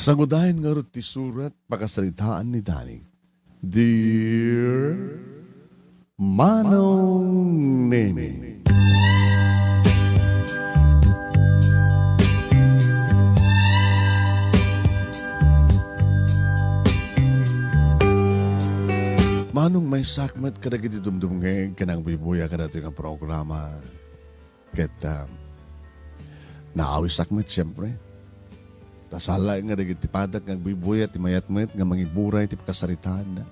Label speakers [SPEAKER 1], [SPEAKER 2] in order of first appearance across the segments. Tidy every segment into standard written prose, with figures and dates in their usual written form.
[SPEAKER 1] Sagudahin nga rin ti surat pakasalitaan ni Danig. Dear Manong Nene. Manong may sakmat kada giti dumdumngeg kanang bibuya kada ito yung programa. Ket naawi sakmat siyempre. Tasala nga dagiti padak nga bibuya ti mayatmet nga mangiburay ti pakasaritaan na.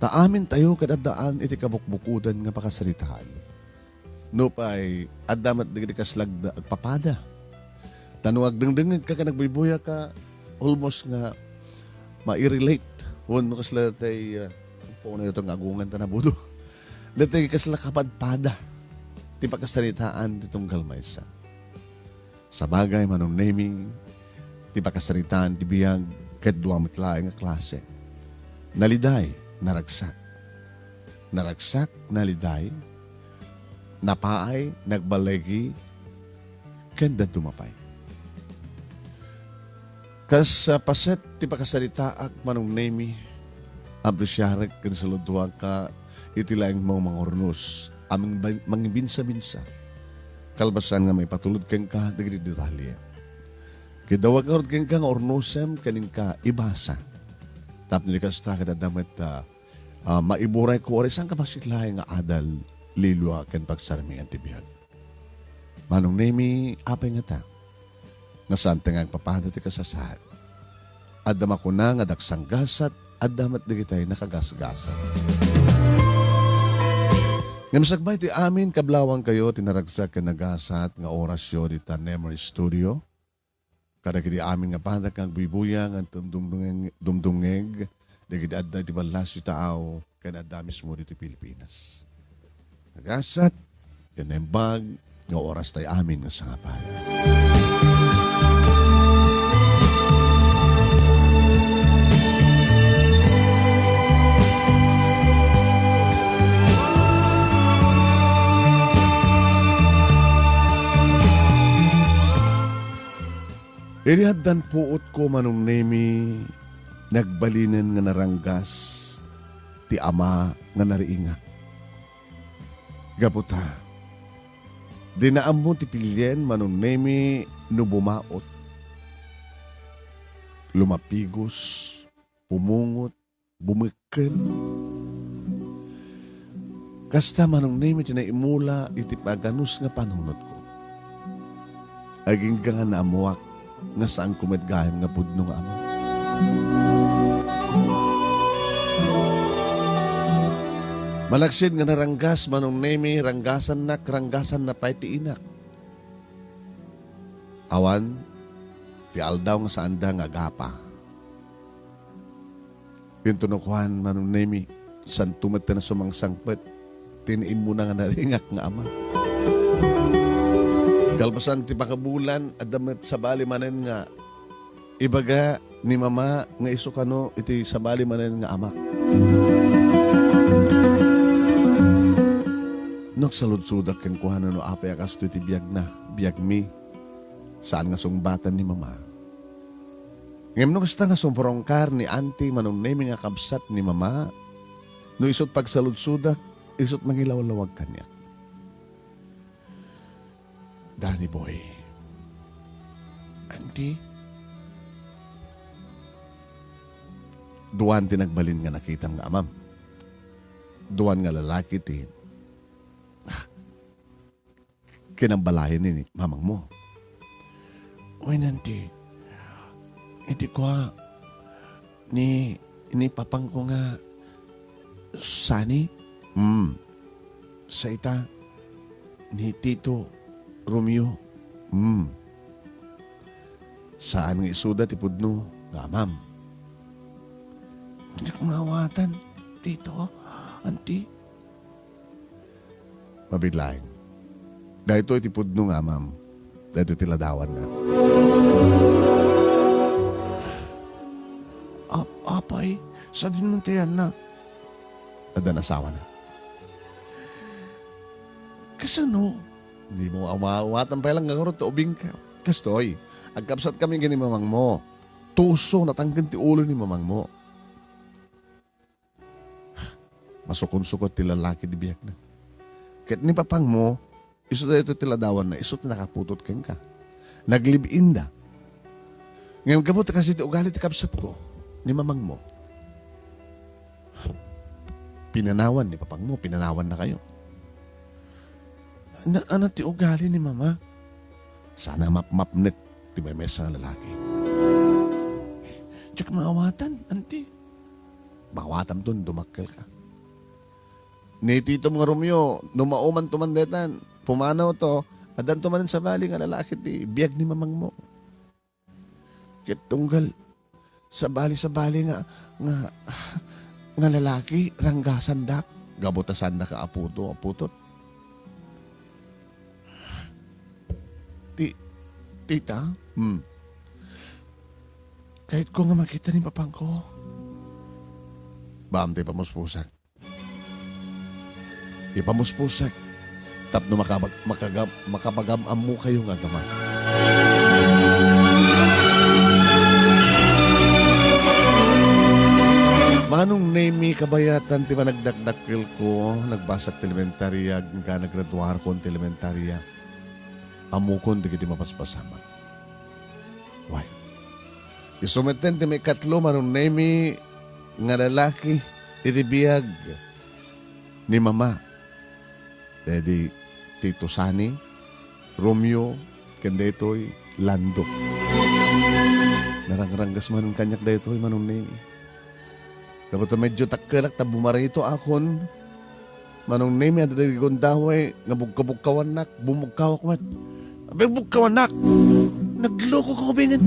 [SPEAKER 1] Taamin tayo kadadaan iti kabukbukudan nga pakasaritaan. No pa'y adamat dagiti kaslag na agpapada. Tanuag dengdengag ka nagbibuya ka almost nga ma-relate. Huwag no kasla tay puno ito nga agungan ta na budo. Dati kasla kapadpada ti pakasaritaan ti tunggal maysa. Sa bagay manong naming ti pakasaritaan ti biyag ket duwa metlaeng nga klase. Naliday, naragsak. Naragsak, naliday. Napaay, nagbalegi, kenda dumapay. Kas paset ti pakasaritaak manong nemi, apresyarek ken saluduan ka iti laeng mga ornos, aming mangibinsa-binsa. Kalbasan nga may patulod ken ka dagiti detalye. Kidawag nga ken ka nga ornosem kaning ka ibasa. Tapos nikas ta kadadamet maiburay ko oras ang kapasitlay nga adal lilwa ken pagsarmi ang tibiyag. Manong nemi apay nga ta. Nga saan nga papada ti kasasaad. Adama ko na nga daksang gasat adamat digitay nakagasgasat. Nga nasagbay ti amin kablawang kayo tinaragsak ken nagasat nga orasyo di Memory Studio. Kada kiti amin nga padak ang bibuyang ang dumdungeg dagiti adda ti balas yu taaw ken adda mismo diti Pilipinas. Nagasat ken embag nga oras tay amin nga sangapan. Iriaddan puot ko manong nemi nagbalinan nga naranggas ti ama nga nariingak. Gaputa, dinaam mo ti pilyen manong nemi no bumaot. Lumapigos, pumungot, bumikkel. Kasta manong nemi tinaimula iti paganus nga panunot ko. Aging ka nga naamuak nga saan kumadgayam nga pudno nga ama. Malaksid nga naranggas manong nemi ranggasan na pa'y ti inak. Awan, ti aldaw nga saan da nga gapa. Pintunukuhan manong nemi san tumat na sumangsangpet tiniin mo na nga naringak nga ama. Kalpasan ti pakabulan adamet sa bali manen nga ibaga ni mama nga isukano iti sa bali manen nga ama. Nagsaludsudak ken kuhanan no apay akas iti biag mi saan nga sungbatan ni mama. Ngem no kasta nga sumporongkar ni auntie manong nemi nga kabsat ni mama no isot pagsaludsudak isot mangilawlawag kanya. Danny boy, auntie, duwan tinagbalin nga nakitang nga amam. Duwan nga lalaki ti kinambalayan ni mamang mo. Uy, nanti, hindi ko ni papang ko nga Sani? Sa ita, ni Tito Romeo. Saan nga isuda ti pudno nga ma'am? Hindi ko nawatan, Tito, auntie. Mabiglaing. Dahil ito iti pudno nga ma'am. Dahil ito tiladawan na. Apay, sa dinuntayan na. Ada nasawa na. Kasano? Hindi mo awawatan pa lang nga karot, ubing ka. Kastoy, agkapsat kami ganimamang mo. tuso natanggan ti ulo ni mamang mo. Masukon-sukot ti lalaki di biyak na. Kahit ni papang mo, iso na ito tiladawan na, iso na nakaputot kang ka. Naglibin da. Ngayon gamot kasi ti ugali ti kapsat ko, ni mamang mo. Pinanawan ni papang mo, pinanawan na kayo. Ano ti ugali ni mama? Sana mapmapnet ti may mesa ng lalaki. Tsaka maawatan, anti. Mawatan to, dumakkel ka. Ni Tito mga Romeo, numauman tumandetan, pumanaw to, adan tumanan sa bali nga lalaki ti biyag ni mamang mo. Kitunggal, sa bali nga lalaki, ranggasan dak, gabutasan na ka aputot. Tita, kahit ko nga makita ni papang ko, baam tayo pamuspusak. Ipamuspusak, tapno makapagam mo kayo nga gaman. Manong name kabayatan, ti ba nagdakdakil ko, nagbasat elementarya, nga nagraduar ko elementarya, amukon di kiti mapaspasama. Why? Isumeten ti may katlo, manong name nga lalaki, itibiyag ni mama. Dedi Tito Sani, Romeo, Kendetoy, Lando. Narang-ranggas man ang kanyak daytoy manong name. Dapat medyo takkelak ta bumarito akon. Manong name at dali gondaway nga bugkawan nak, bumugkawak man. Abay bugkawan nak. Nagloko ko bingen.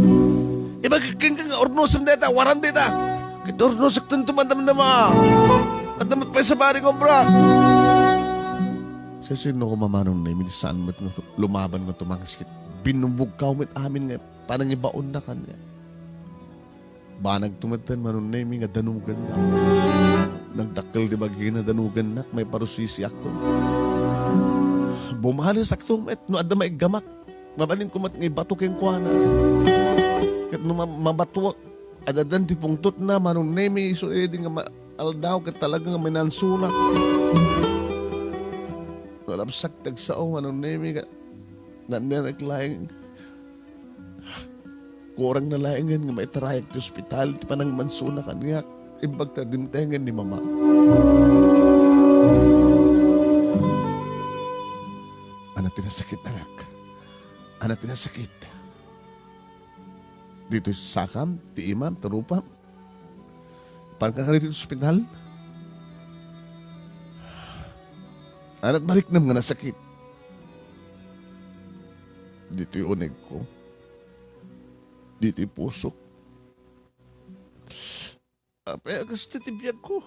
[SPEAKER 1] Iba king ornosam data, waran data. Kito ornosak tuntuman damdama. At damat pa sa bari ko, bra. Sa sino ko mamanong na, saan mo't lumaban ko tumangskit. Binubog ka umit amin nga, parang ibaon na kanya. Banag tumatan manon na nga danugan na. Nagdakkel di bagi na danugan na, may parusisi ako. Bumahalas akto umit, no adda may gamak. Mabalin ko mat nga bato keng kuwana. Kat no mabatuak, adadan ti pungtot na, manon na iso edi nga aldaw kat talagang may nansunak. Nalapsak tagsao, anong name ka, nandiyak laing, kurang na laingan nga may tarayak ti ospital, ti panang mansunak kanya, imbag ta dimtengan ni mama. Anak tinasakit, anak. Anak tinasakit. Dito sa sakam, ti imam, tarupam, pagkakalit dito sa ospital, anak mariknam nga nasakit. Dito yung uneg ko. Dito yung pusok. Apay agas titibiyag ko.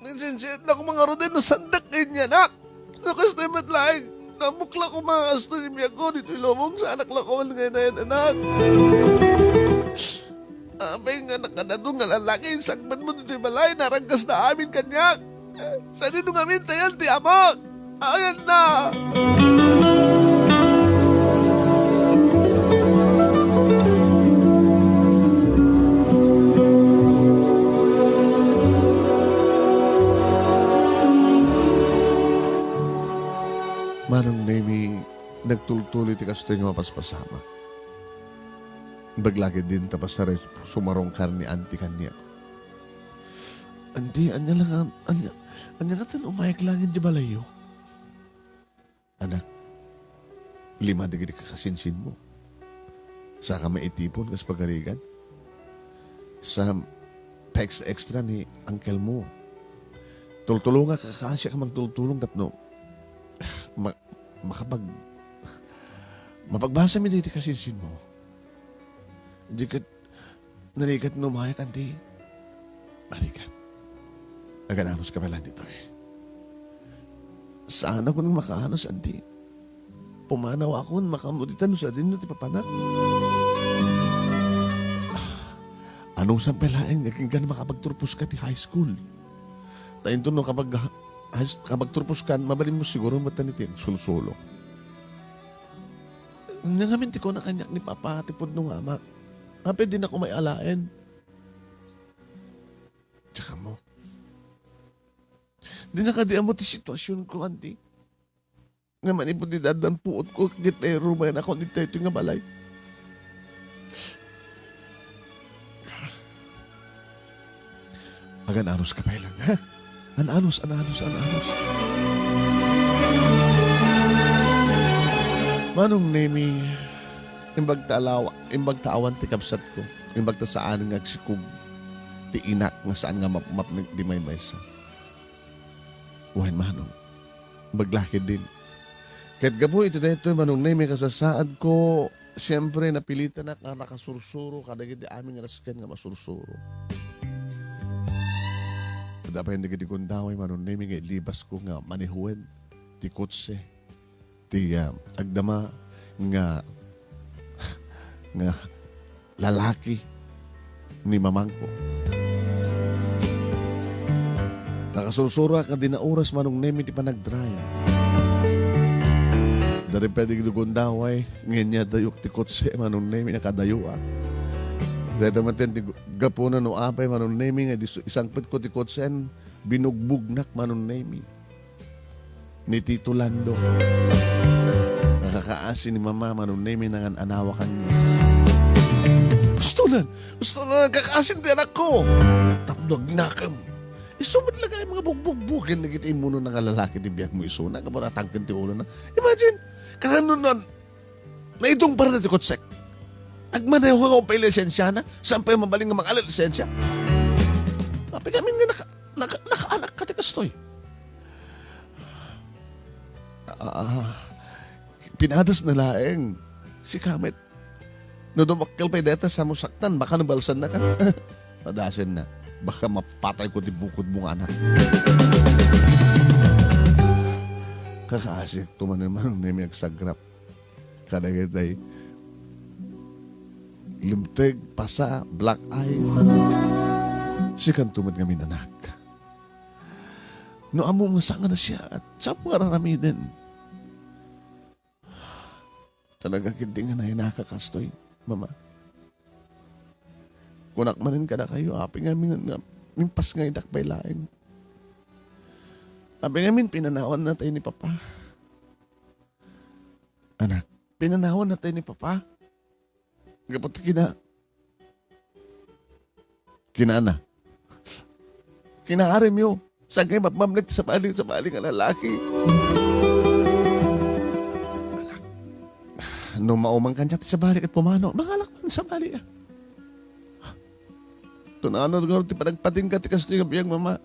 [SPEAKER 1] Nansinsiyat na ko mga rodin na sandak niya, nak. Nakas na yung matlaing. Namukla ko mga agas titibiyag ko. Dito yung lomong sa anak lang ko ngayon na yan, anak. Apay nga nakadado nga lalaki. Sakban mo dito yung balay. Naranggas na amin kanya. Sa dito nga mintayan, ti amak! Ayan na! Manong nemi, nagtultuloy ti kasto yung mapaspasama. Baglagi din tapos na rin sumarong karni anti kanya. Andi, anya lang, anya natin umayag langin di balayo. Anak, 5 digit kakasinsin mo. Sa ka maitipon kas pagarigan. Sa text extra ni uncle mo. Tultulong nga kakasya ka magtultulong tapno. Mapagbasa mi dito kasinsin mo. Di ka narikat no umayag, andi. Balikan. Nagananos ka pala dito eh. Sana ko nang makaanos, andi. Pumanaw ako, makamuditan sa din no, ti papanak. Anong sampelain, naging ka na makapagturpos ka ti high school. Tayin to no, kapag turpos ka, mabalin mo siguro matan iti sulsulo. Nangaminti ko na kanyak ni papa, tipod nung ama. Happy din ako may alain. Tsaka mo. Di nakadiyan mo ti sitwasyon ko, auntie. Nga manipod di dadan puot ko, kagit na rumayan ako ni Teto nga balay. Agan-anos ka pa lang, ha? Ananos. Manong nemi, imbag taawan ti kapsat ko, imbag ta saan nga agsikog, ti inak nga saan nga map di may maysa. Uwan manong, baglaki din. Kahit gabo ito na ito, manong nemi kasasaad ko, siyempre napilitan na nga nakasursuro, kadagit di aming rasken nga masursuro. Dapat hindi kiti kundaway manong nemi nga ilibas ko nga manihuwen, ti kutse, ti agdama nga lalaki ni mamangko. Nakasursuro ka din na oras manong nemi ti pa nag-drive. Dari pwede gundaway, ngayon niya dayok ti kutse manong nemi nakadayuan. Dahil naman ti gapunan no apay manong nemi nga isang pit ko ti kutsen binugbugnak manong nemi. Ni Tito Lando. Nakakaasi ni mama manong nemi nangan anawakan niya. Gusto na nakakaasin ti anak ko. Tapnog nakam. Isumad lang ay mga bugbugbukin na kita imuno ng lalaki di biyak mo isuna. Kamo natangkin ti ulo na. Imagine, karano na itong para na ti kutsek. Agmanayo ko pa lisensya na. Saan pa yung mabaling ng mga lisensya? Papi kami nga nakaanak ka ti kastoy. Pinadas na laeng si Kamet. No dumakil pa deta sa musaktan, baka nabalsan na ka. Madasin na. Baka mapatay ko di bukod mong anak. Kakaasik tuman-man na may agsagrap. Kadagit ay limteg, pasa, black eye. Sikan tumad kami nanak. No amo nga sanga na siya at saan mo araramidin. Talaga kinti nga na hinakakastoy, mama. Kunak manin ka na kayo, api nga minpas nga idakbay laing. Api nga pinanawan na tayo ni Papa. Anak, pinanawan na tayo ni Papa. Kapot kinana. Kinaarim yo. Saan kayo mapamlit sa bali nga lalaki? Anak, no maumang kanya sa balik at pumano, mangalak man sa bali. Tunano nga ti panagpating ka ti kasto yung biyang mama.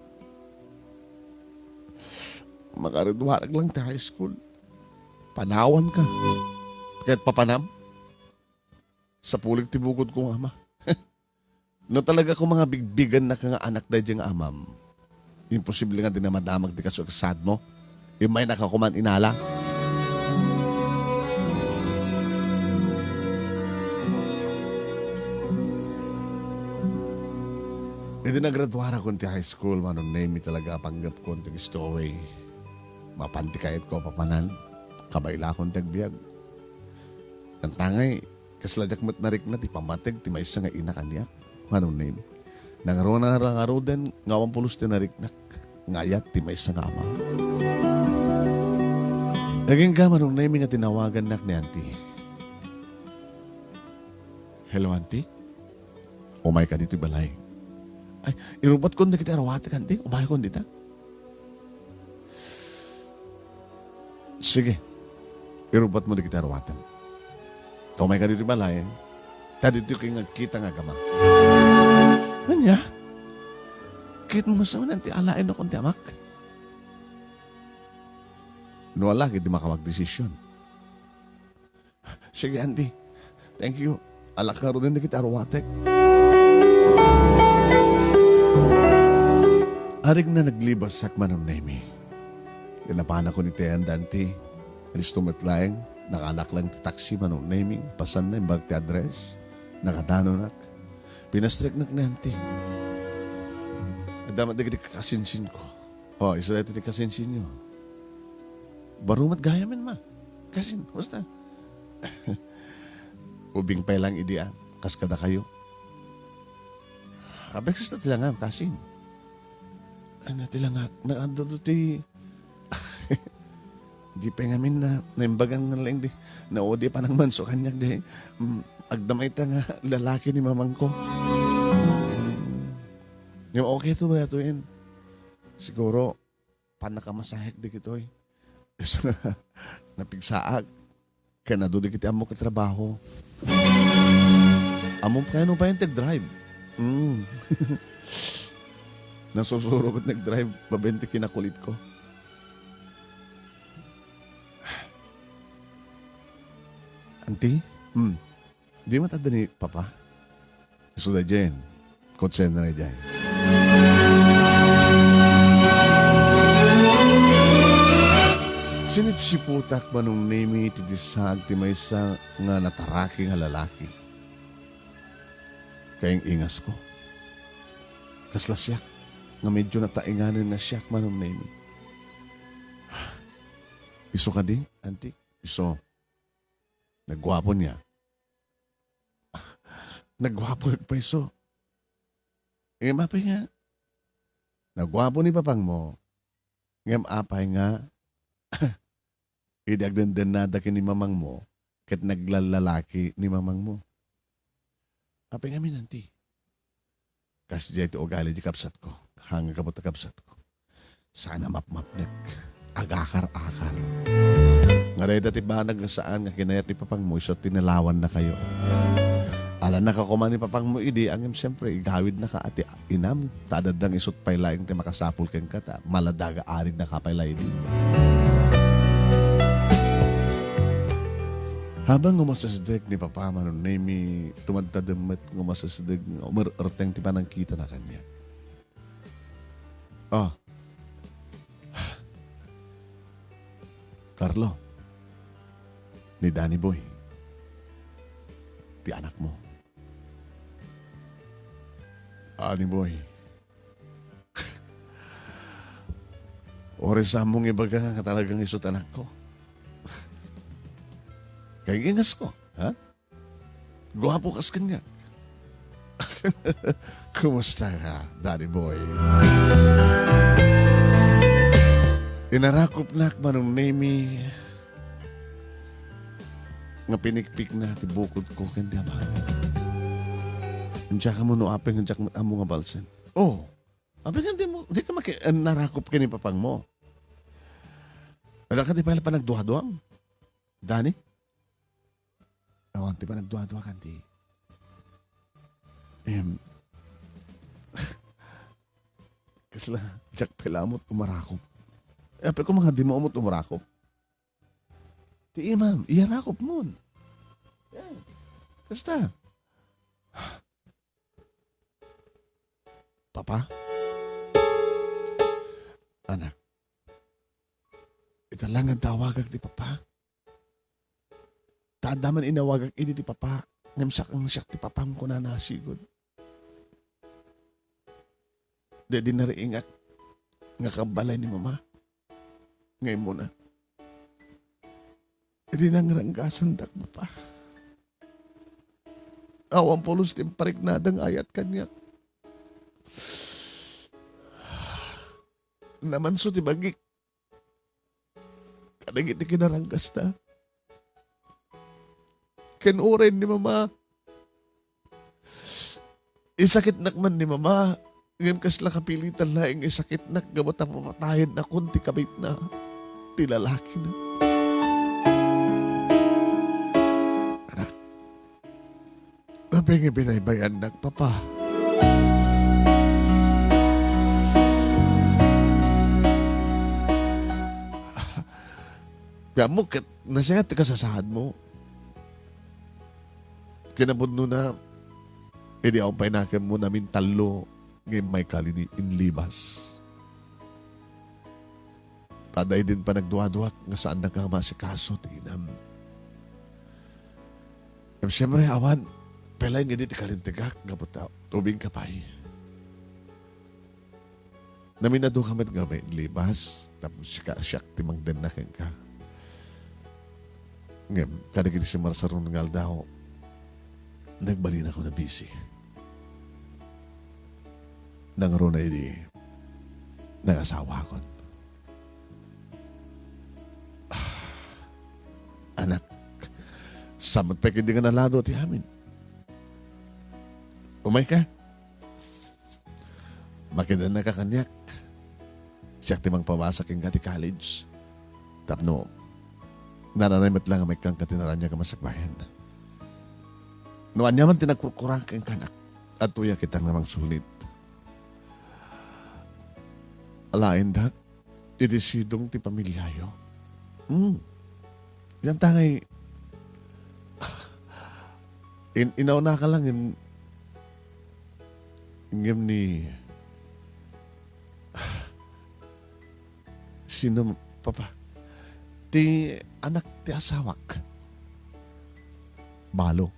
[SPEAKER 1] Makaridwarag lang ti high school. Panawan ka. Kahit papanam. Sa pulig tibukod kong ama. No talaga kung mga bigbigan na ka nga anak dahil nga amam, imposible nga din na madamag di kasad mo. Yung may nakakuman inala. Hindi nagradwara ko ti high school, manong name talaga panggap ko ti stowaway. Mapantikayat ko papanan, kabayla akong tagbiyag. Ang tangay, kaslajak mo't narik na ti pamatig ti maysa nga ina kaniyak. Manong name. Nangaroon na nga din, ngawang pulos ti nariknak. Ngayat ti maysa nga ama. Naging ka manong name nga tinawagan nak ni auntie. Hello auntie? Umay ka dito balay. Ay, irubat ko na kita arawati ka auntie. Umay ko dito. Sige. Irubat mo na kita arawatan. Umay ka dito balay. Tadi dito kayo kita nga gama. Kanya? Kahit mo sa nanti alain ako ti amak. No lagi di makawag-desisyon. Sige, auntie. Thank you. Alak na rin na kita arwatek. Arig na naglibas sakman ng Nemi. Kinapana ko ni Tean Dante. Alis tumatlayang. Nakalak lang ti taxi manong Nemi. Pasan na yung bag ti address. Nakadano nak. Pinastrik nak ni auntie. Damat na gini kakasinsin ko. Oh, isa na ito di kasinsin nyo. Barumat gaya men ma. Kasin, basta. Ubing pa lang idian. Kas kada kayo. Abeksis na tila nga, kasin. Ay na tila nga, naando ti, di pa ngamin na, naimbagan na lang di, naudi pa ng manso kanyak di, agdamay ta nga, lalaki ni mamang ko. Yung okay to ba ito yun? Siguro, panakamasahik di kito eh. So, napigsaag. Kaya na doon di kiti amo katrabaho. Amo pa kayo pa yung tag-drive. Nasusuro ko't nag-drive. Babente kinakulit ko. Auntie? Di matada ni Papa? Sudah dyan. Kotsen na dyan. Sinipsiputak ba nung name titisag ti may sa nga nataraki nga lalaki? Kayang ingas ko. Kasla siyak. Nga medyo natainganin na siyak man nung name. Iso ka di, auntie? Iso. Nagwapo niya. Nagwapo pa iso. Mapay nga. Nagwapo ni papang mo. Apay nga. Idagdandan na daki ni mamang mo kat naglalalaki ni mamang mo. Apay nga minanti. Kasi dyan ito ugali di kapsat ko. Hanga kapot na kapsat ko. Sana mapmapnek. Agakar-akar. Nga rin dati banag na saan nga kinayat ni papang mo iso tinalawan na kayo. Alam na kakuman ni papang mo idi ang siyempre igawid na ka ati inam. Tadadang isot pay laing ti makasapul ken kata. Maladaga arid na kapay laing din. Habang ngumasasdeg ni Papa Manon Nemi, tumadtadamat ngumasasdeg, umarteng ti panang kita na kanya. Oh. Carlo, ni Danny Boy, ti anak mo. Ani Boy, ore sa mong ibaga nga talagang isot anak ko. Kaya ingas ko, ha? Guwapo kas kanya. Kumusta ka, Daddy Boy? Inarakop na manong name nga pinikpik na ti bukod ko kandi abang. Andiya ka mo no apeng andiya ka mo nga balsen. Oh, apeng di ka narakop ka ni papang mo. Alam ka di pala pa nagduha-duham? Dani? Awan, di pa nagduha-duha kanti. Kasla, Jack Pelamot umarakop. Pero kung mga di mo umot umarakop. Di imam, iyarakop mo. Yan. Kasta. Papa? Anak, ito lang ang tawagag di Papa. Tadaman inawagag ini ti Papa. Ngamsak ang siyak ti Papa ko na nasigod. Di nariingak nga kabalay ni Mama. Ngayon mo na. Di nang ranggasan dak Papa. Awang pulos ti parik nadang ayat kanya. Naman so ti bagik. Kadagit ti kinaranggas na. Kinuren ni Mama. Isakit nakman ni Mama. Ngayon kasla kapilitan laing isakit nak gamot ang pamatahin na kunti kabit na. Tilalaki na. Anak. Mabing ibinaybayan nak Papa. Kaya mo, nasihat ka sa sahad mo. Kinabudno na, hindi ako painakin mo namin talo ngayon may kali in libas. Taday din pa nagduwa-duwak nga saan nagkamasikaso, tinam. Siyempre, awan, pelay nga di kalintigak, gabuta, ubing kapay. Naminado kami nga may libas, tapos siyak timang din na ka. Ngayon, kanagin si Marsarong ng aldaho, nagbalin ako na busy. Nangaro na hindi nag-asawa ako. Anak, samot pa hindi nga nalado ti amin. Umay ka. Makita na kakanyak. Siya timang pawasak yung gati college. Tapno, nananaymat lang ang may kang katinaran niya kamasakbayan. Noan niya man tinagkurkurang kang kanak at tuya kitang namang sulit. Alain dak, itisidong ti pamilyayo. Yan tangay, inauna ka lang ingem ni sino papa? Ti anak ti asawak. Balo.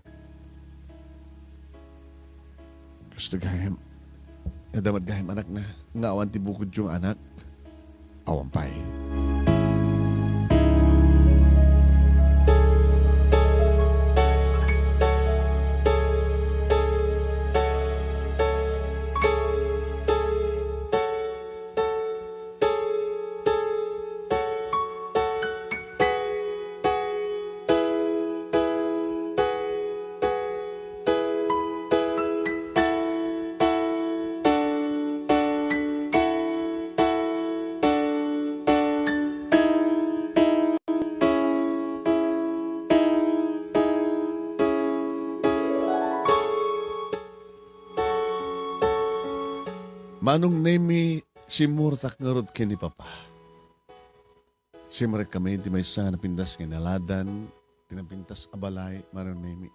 [SPEAKER 1] Gusto gayam. Nadamat gayam anak na. Ngawan ti bukod yung anak. Awampay. Manong nemi si Murtak ngarod kini papa. Simre kami di may sa napindas kinaladan, tinapintas abalay, manong nemi.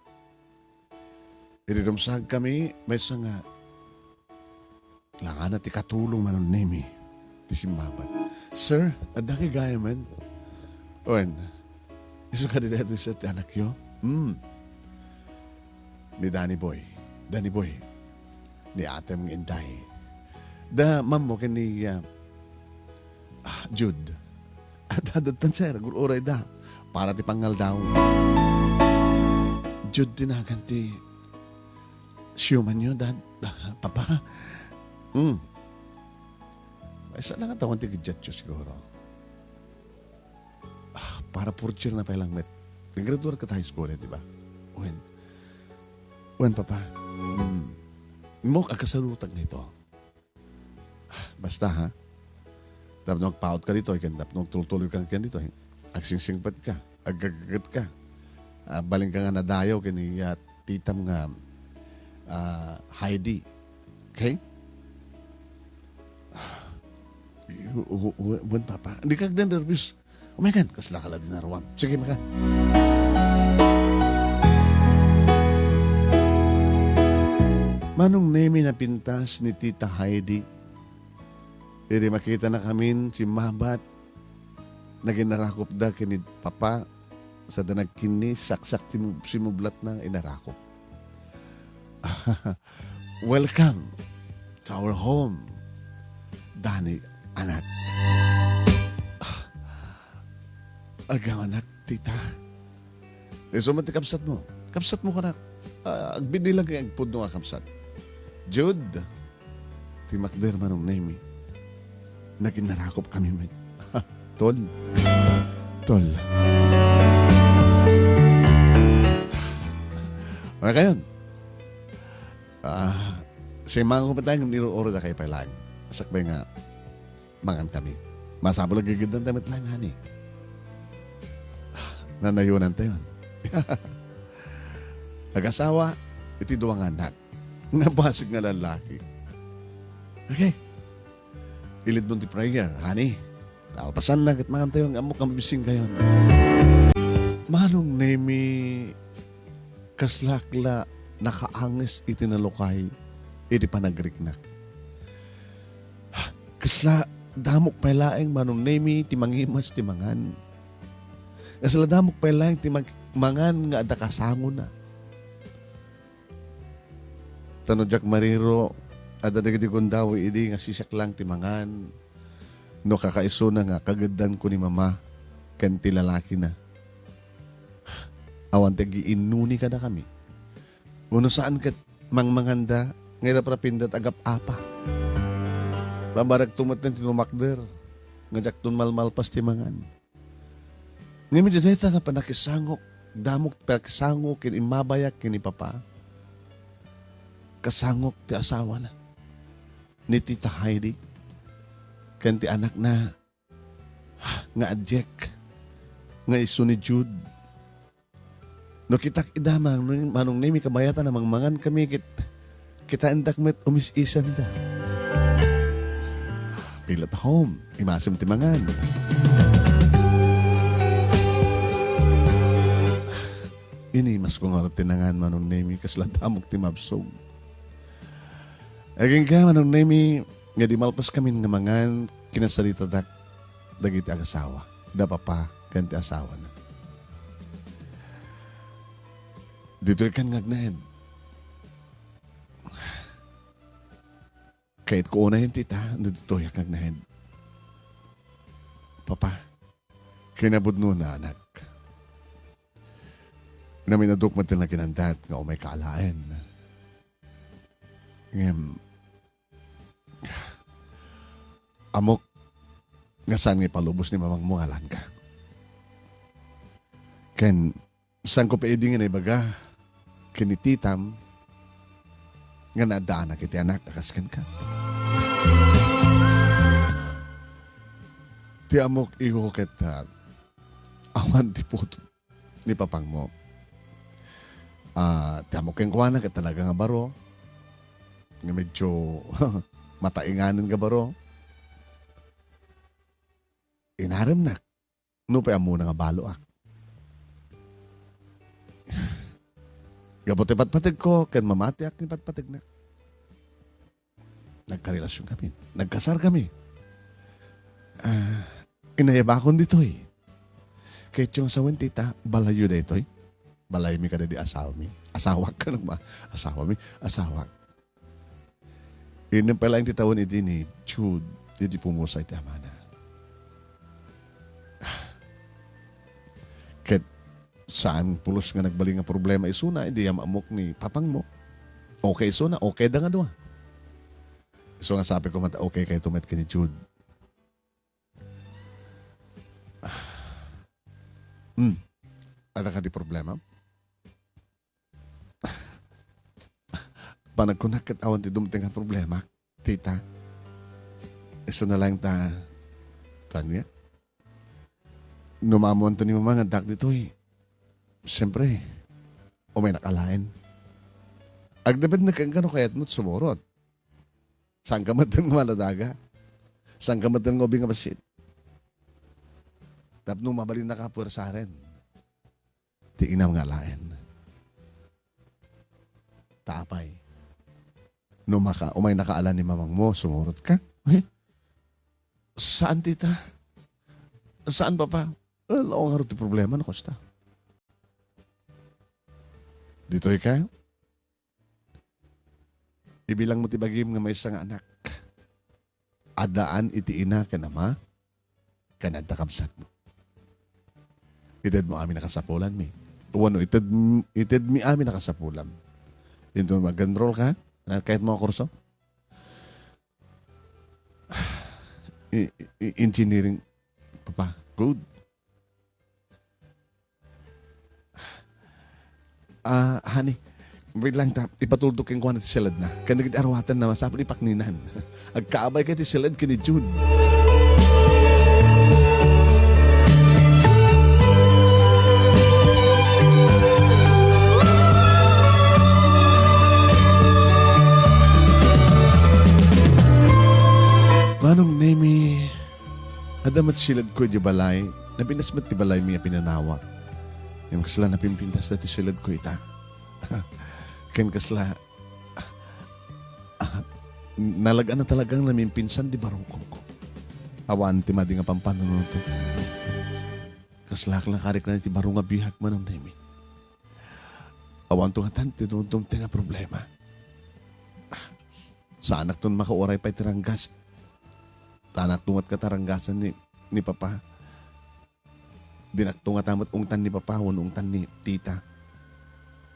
[SPEAKER 1] Iridumsag kami, may sa nga langan na ti katulong manong nemi, ti simbaban. Sir, adaki gaya man. Owen, iso ka dito sa ti anak yo? Ni Danny Boy, ni Atem Ngintay. Da mamo kani Jude. At dadatan sir, gururay da. Para ti pangal daw. Jude tinagan ti siyuman nyo, dad. Papa. Isa lang ang tawang ti gidjatyo siguro. Para purchir na pa ilang met. Nag-graduate ka tayo school, di ba? When, papa. Mo kakasalutag nito. Basta ha. Tapos nagpaut ka dito, tapos tuloy ka dito. Agsingsingpat ka, agagagat ka. Baling ka nga nadayaw kini titam nga Heidi. Okay? Uwan papa. Hindi ka nervous. Oh my God, kasla ka lang din narawang. Sige maka. Manong nemi na pintas ni Tita Heidi. Iri makita na kami si Mabat na ginarakop da kini papa sa danag kini saksak simublat ng inarakop. Welcome to our home, Danny anak. Agaw anak, tita. So mati kapsat mo. Kapsat mo ka na. Agbinilang kaya agpud nga kapsat. Jude, ti Macder manong name naginarakop kami man. Tol. Wala kayon. Si mga kumatayang niro-oro na kayo pailang. Sakbay nga, mangan kami. Masabo lang gigid ng damit lang, hani. Nanayunan tayo. Nag-asawa, iti duwang anak. Nabasig nga lalaki. Okay. Ilid doon ti prayer, honey. Pasan na kit mangan tayo ang amok ang bising kayon. Manong nemi kaslakla nakaangis iti nalukay iti panagriknak. Kasla damok pailaeng manong nemi ti mangimas ti mangan. Kasla damok pailaeng ti mangan nga ada kasango na. Tanodyak mariro ada dagiti kundawi idi nga sisak lang ti mangan. No kakaiso na nga kagadan ko ni mama ken ti lalaki na. Awan tagi inuni ka na kami. Uno saan kat mangmanganda, ngayon para pindat agap apa. Pambarag tumat ng tinumakder, ngajak tun malmalpas timangan. Ngayon dito nga panakisangok, damok panakisangok, kin imabayak, kin ipapa. Kasangok ti asawa na, ni Tita Heidi, kan ti anak na, nga adjek, nga iso ni Jude. No kitak idamang, manong nimi kabayatan na mangmangan kami, kita endak met umisisan da. Pilat home, imasam timangan. Ini mas kong araw tinangan manong nimi, kasla damok timabsog. Aging ka manong nimi, nga di malpas kami nga mangan, kinasalita dagiti agasawa. Da papa, kanti asawa na. Dito ikan ngagnahed. Kahit ko unahin tita, dito yak ngagnahed. Papa, kinabud no na anak. Naminadok matil na kinandat nga umay kaalain. Ngem, amok, nga saan nga palubos ni mamang mungalan ka. Ken, saan ko paidingin ay baga, kinititam, nga nadaan na kiti anak, nakaskan ka. Ti amok iho kita, awan ti puto ni papang mo. Ti amok yung kuwana ka talaga nga baro, nga medyo matainganin ka baro. Inaram na, no pa muna nga balo ak. Gabote patpatig ko, kan mamati ak ni patpatig na. Nagkarelasyon kami. Nagkasar kami. Inayabakon dito eh. Kahit yung sa tita, balayo da ito eh. Balay mi ka na di asawa mi. Asawak ka lang ba? Asawa mi. Asawak. Yun pala yung titawan iti ni Jude. Hindi pumusay ti amana. Kahit saan pulos nga nagbaling nga problema isuna, hindi yung amok ni papang mo. Okay isuna, okay da nga doon. So nga sabi ko, okay kayo tumet ka ni Jude. Ada ka di problema? Panagkunakit awan ti dumating ang problema, tita. Iso na lang tanya. Numamon to ni mama nga dak dito eh. Siyempre, may nakalain. Agdabad na kang gano'n kaya't mo't sumurot. Saan ka matang maladaga? Saan ka matang ngobi nga basit? Tapos mabalin na kapur sa rin. Ti inam nga lain. Tapay. Umay nakaalan ni mamang mo, sumurot ka? Eh? Saan tita? Saan papa? Laong harap ti problema na kosta. Dito ka? Ibilang mo tibagim nga may isang anak. Adaan iti ina ka na ma, kanad takabsat mo. Ited mo amin nakasapulan mi. Uwano, ited mi amin nakasapulan. Ito mag-enroll ka? Kahit mga kurso? Engineering, papa, good. Honey, wait lang ta, ipatuldok yung kuwan at silad na. Kanagit arwatan na masapon ipakninan. Agkaabay kayo ti silad ka ni June. Manong nemi, adamat silad ko di balay, nabinasmat ti balay miya pinanawa. Yung kasla napimpintas na ti silad ko ita. Ken kasla, nalagaan na talagang namimpinsan di barungkong ko. Awan ti madi nga pampanon to. Kasla lang karik na ti barong nga bihag manong nemi. Awan to nga tanti doon ti nga problema. Sa anak ton makauray pa itiranggas. Tanak tungat kataranggasan ni papa. Dinaktungat amat ungtan ni papa, ungtan ni tita.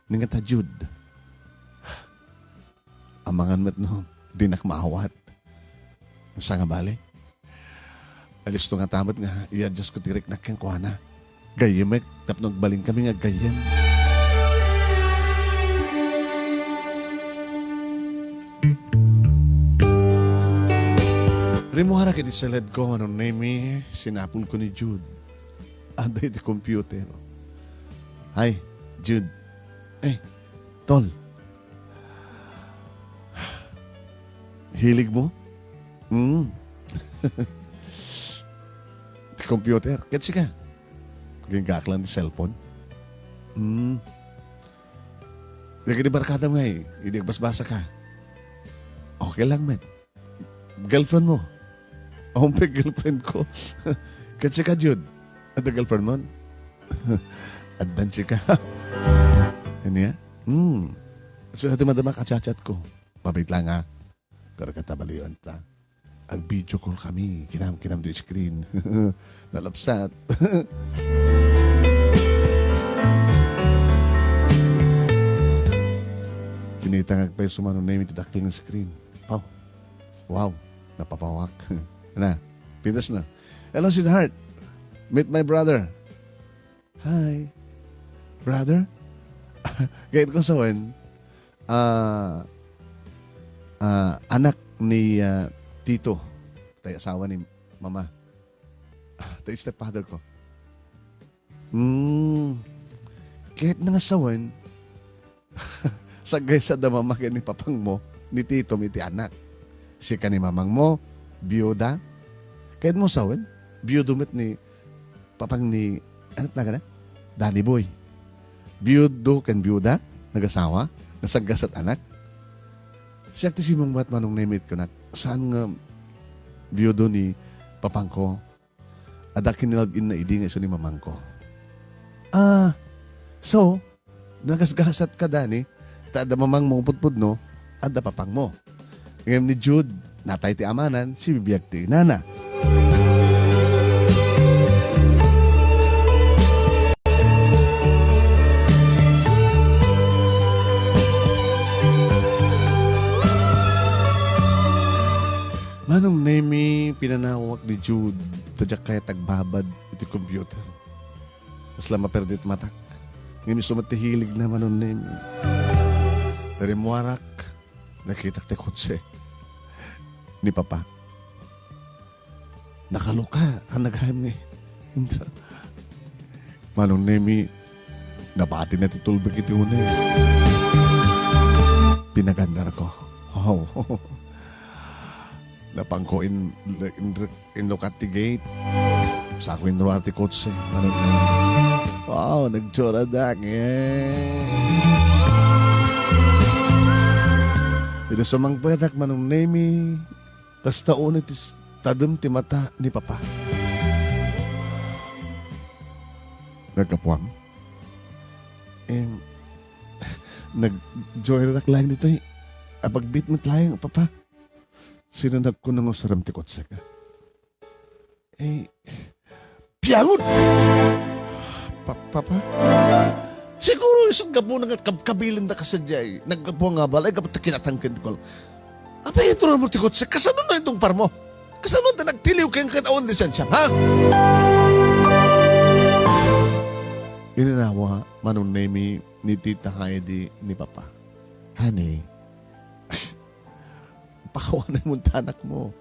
[SPEAKER 1] Nga ta Jude. amangan met no, di nakmaawat. Sa nga bali? Alis to nga tamat nga, i-adjust ko tirik na kang kuhana. Gayemek, tapnog baling kami nga gayem. Rimuhara kiti sa led ko, anong name sinapul ko ni Jude. Anday di computer. Hi, Jude. Tol. Hilig mo? Di computer. Ketsi ka. Gingak lang di cellphone. Lagi di barkada mo nga Hindi agbasbasa ka. Okay lang, man. Girlfriend mo. May girlfriend ko. Ketsi ka, Jude. At the girlfriend mo? Advance ka. Ano ya? So, madama ka-chat ko. Mabait lang ha. Kaya katabaliwan ta. Ang video call kami. Kinam do screen. Nalapsat. Pinitangag pa yung sumano name ito daktil ng screen. Pau. Wow. Napapawak. Na. Pintas na. Hello, sweetheart. Meet my brother. Hi. Brother? Gayet ko sa anak ni Tito. Tayo asawa ni Mama. Tayo stepfather ko. Kahit nangasawan, sagay sa damama ni papang mo, ni Tito, miti anak. Si ka ni mamang mo, biyuda. Kahit mo sawan, biyudumit ni papang ni, ano na ka na? Danny Boy. Biyudo kan biyuda, nagasawa, nasagas at anak. Siya ti si mong bat manong namit ko na, saan nga biyudo ni papang ko, ada kinilagin na idi nga iso ni mamang ko. So, nagasgasat ka dani, tada mamang mong putpud no, ada papang mo. Ngayon ni Jude, natay ti amanan, si bibiyag ti nana. Manong nemi pinanawak ni Jude, tadyak kaya tagbabad iti computer. Mas lama perdit matak. Ngayon sumatihilig na manong nemi. Dari muarak, nakita te kotse ni Papa. Nakaluka ang naghahim ni Indra. Manong nemi, nabati na titulbig iti unay. Pinagandar ko. Wow. Napangko in Lucati Gate. Sa ako in Ruarte Kotse. Wow, nagtsura dak. Ito sa mga patak manong nemi. Kasta unit tadum ti mata ni Papa. Nagkapuam. Nag-joy rak lang dito. Apagbit mo tayo, Papa. Sino nagkunang usaram ti kotse ka? Piyangon! Papa? Siguro isang gabunan at kabilin na kasadyay. Naggabuang nga balay, kapag kinatangkin ko. Apa yung turan mo ti kotse? Kasano na itong par mo? Kasano na nagtiliw kayong kataon di sensya, ha? Ininawa, manong nemi ni Tita Heidi ni Papa. Honey, pakawanan mo tanak mo.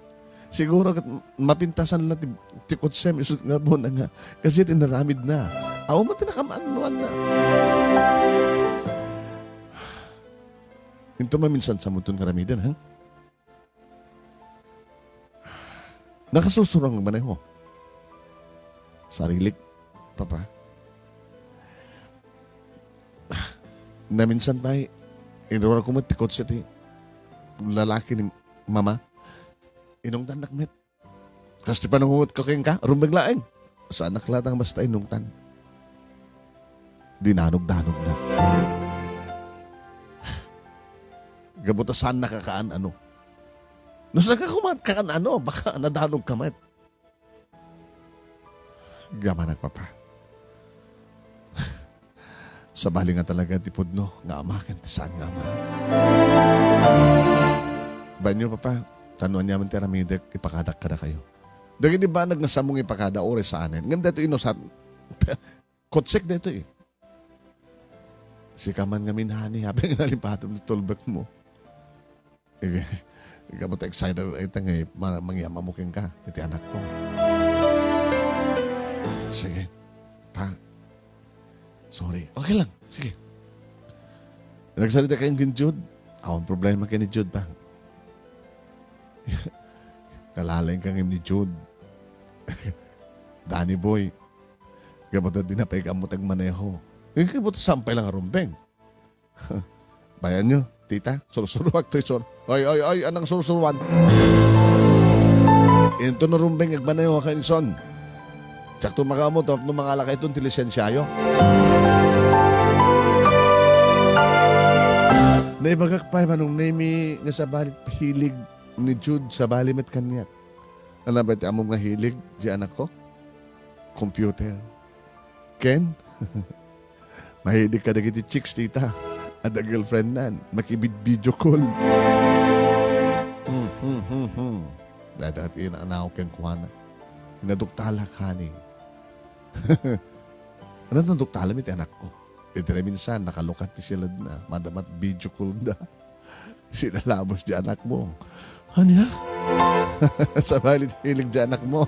[SPEAKER 1] Siguro mapintasan lang ti kotsem isut nga po na nga. Kasi tinaramid na. Awa mo tinakamanuan na. Ito maminsan sa mutun karamidan, ha? Nakasusurang maneho. Sarilik, Papa. Naminsan pa inawar ko mo ti kotse ti lalaki ni Mama, inungtan nakmet. Kasi panungut ko kayong ka, rumbaglaeng. Sa anak latang basta inungtan. Dinanog-danog na. Gabutasan nakakaan ano. Nung nakakumat kakaan ano, baka nadanog kamat. Gama nagpapa. Sa bali nga talaga tipod no, nga amakan ti saan nga ama. ba nyo, papa? Tanuan niya man tiramidek, ipakadak kada kayo. Dagi di ba nagnasamong ipakada ore sa anin? Ngam dito inosat, kotsek dito eh. Si kaman nga minhani, habi nga nalipatom na tulbek mo. Ikaw mo excited ito nga mangyama mo ka, iti anak ko. Sige, pa. Sorry. Okay lang, sige. Nagsalita kayong kin Jude. Ako ang problema kay ni Jude pa. Kalaling kang ni Jude. Danny boy. Kapag dinapay ka mo tagmaneho. Kapag sampay lang arumbeng. Bayan nyo, tita, surusuruwag to isor. Ay, anang surusuruan? Ito na rumbeng agmaneho ka inson. Tsak to makamot, no mga alakay itong tilisensyayo. Naibagakpay manong nemi nga sa balit hilig ni Jude sa balimet kanyak. Alam ba iti among nga hilig, di anak ko? Computer. Ken? Mahilig ka na kiti chicks, tita. At the girlfriend nan. Makibid-video call. Dadat inanaw kang kuhana. Inaduktalak, honey. Ano naduktalak iti anak ko? Iti na minsan, nakalukat ti sila na. Madamat video call na. Sinalabos di anak mo. Ano ya? Sa balit hilig di anak mo.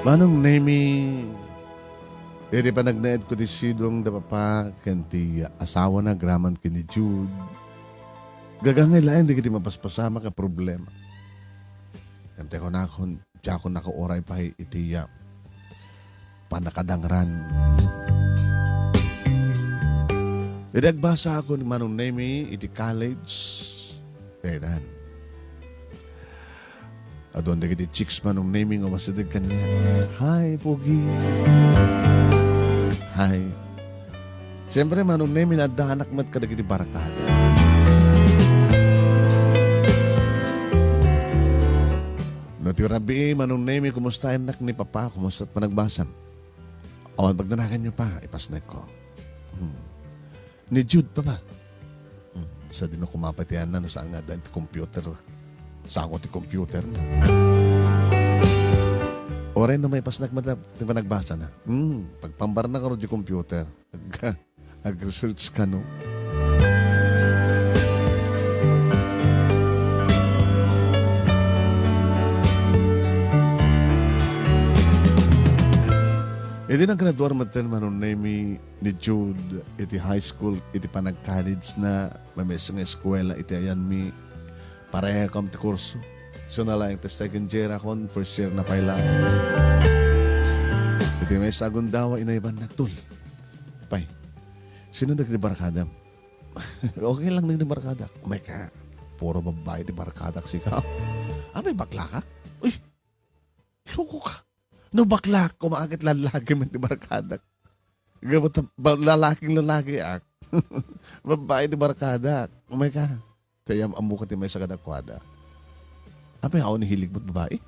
[SPEAKER 1] Manong nemi, edi pa nagnaed ko di sidrong da papa, kanti asawa na graman kini Jude. Gagangay lain, di kiti mapaspasama ka problema. Kanti ko na akong, di ako nakauray pa iti panakadangran. Edi agbasa ako ni Manong nemi, iti college, edan. Adon dagiti chicks manong naming o masadag kanya. Hi, Pogi. Hi. Siyempre manong naming nadahanak mat ka dagiti barakada. No ti rabi manong naming kumusta anak ni papa, kumusta at panagbasan. O pagdanakan nyo pa, ipasnek ko. Ni Jude pa ba? Sa dino kumapatian na no saan nga dahil computer. Sako ti computer na. Oray na may pasnak nagbasa na. Pagpambar na ka rin di computer. Ag-research ka, no? Iti naggraduar matin manon na ni Jude, iti high school, iti panag-college na, may nga eskwela, iti ayan mi, pareha kam ti kurso. So na lang, tas second year ako, first year na pala. Iti may sagun dawa, inaiban nagtul. Pay, sino nagdibarkada? Okay lang nagdibarkada. May ka, puro babae di barkada si ka. May bakla ka? Uy, suko ka. No bakla, kumakit lalaki man di barkada. Gamot lalaking ak. Babae di barkada. May ka. Kaya amuka ti may sa kadakwada. Apay ako nihilig mo't babae?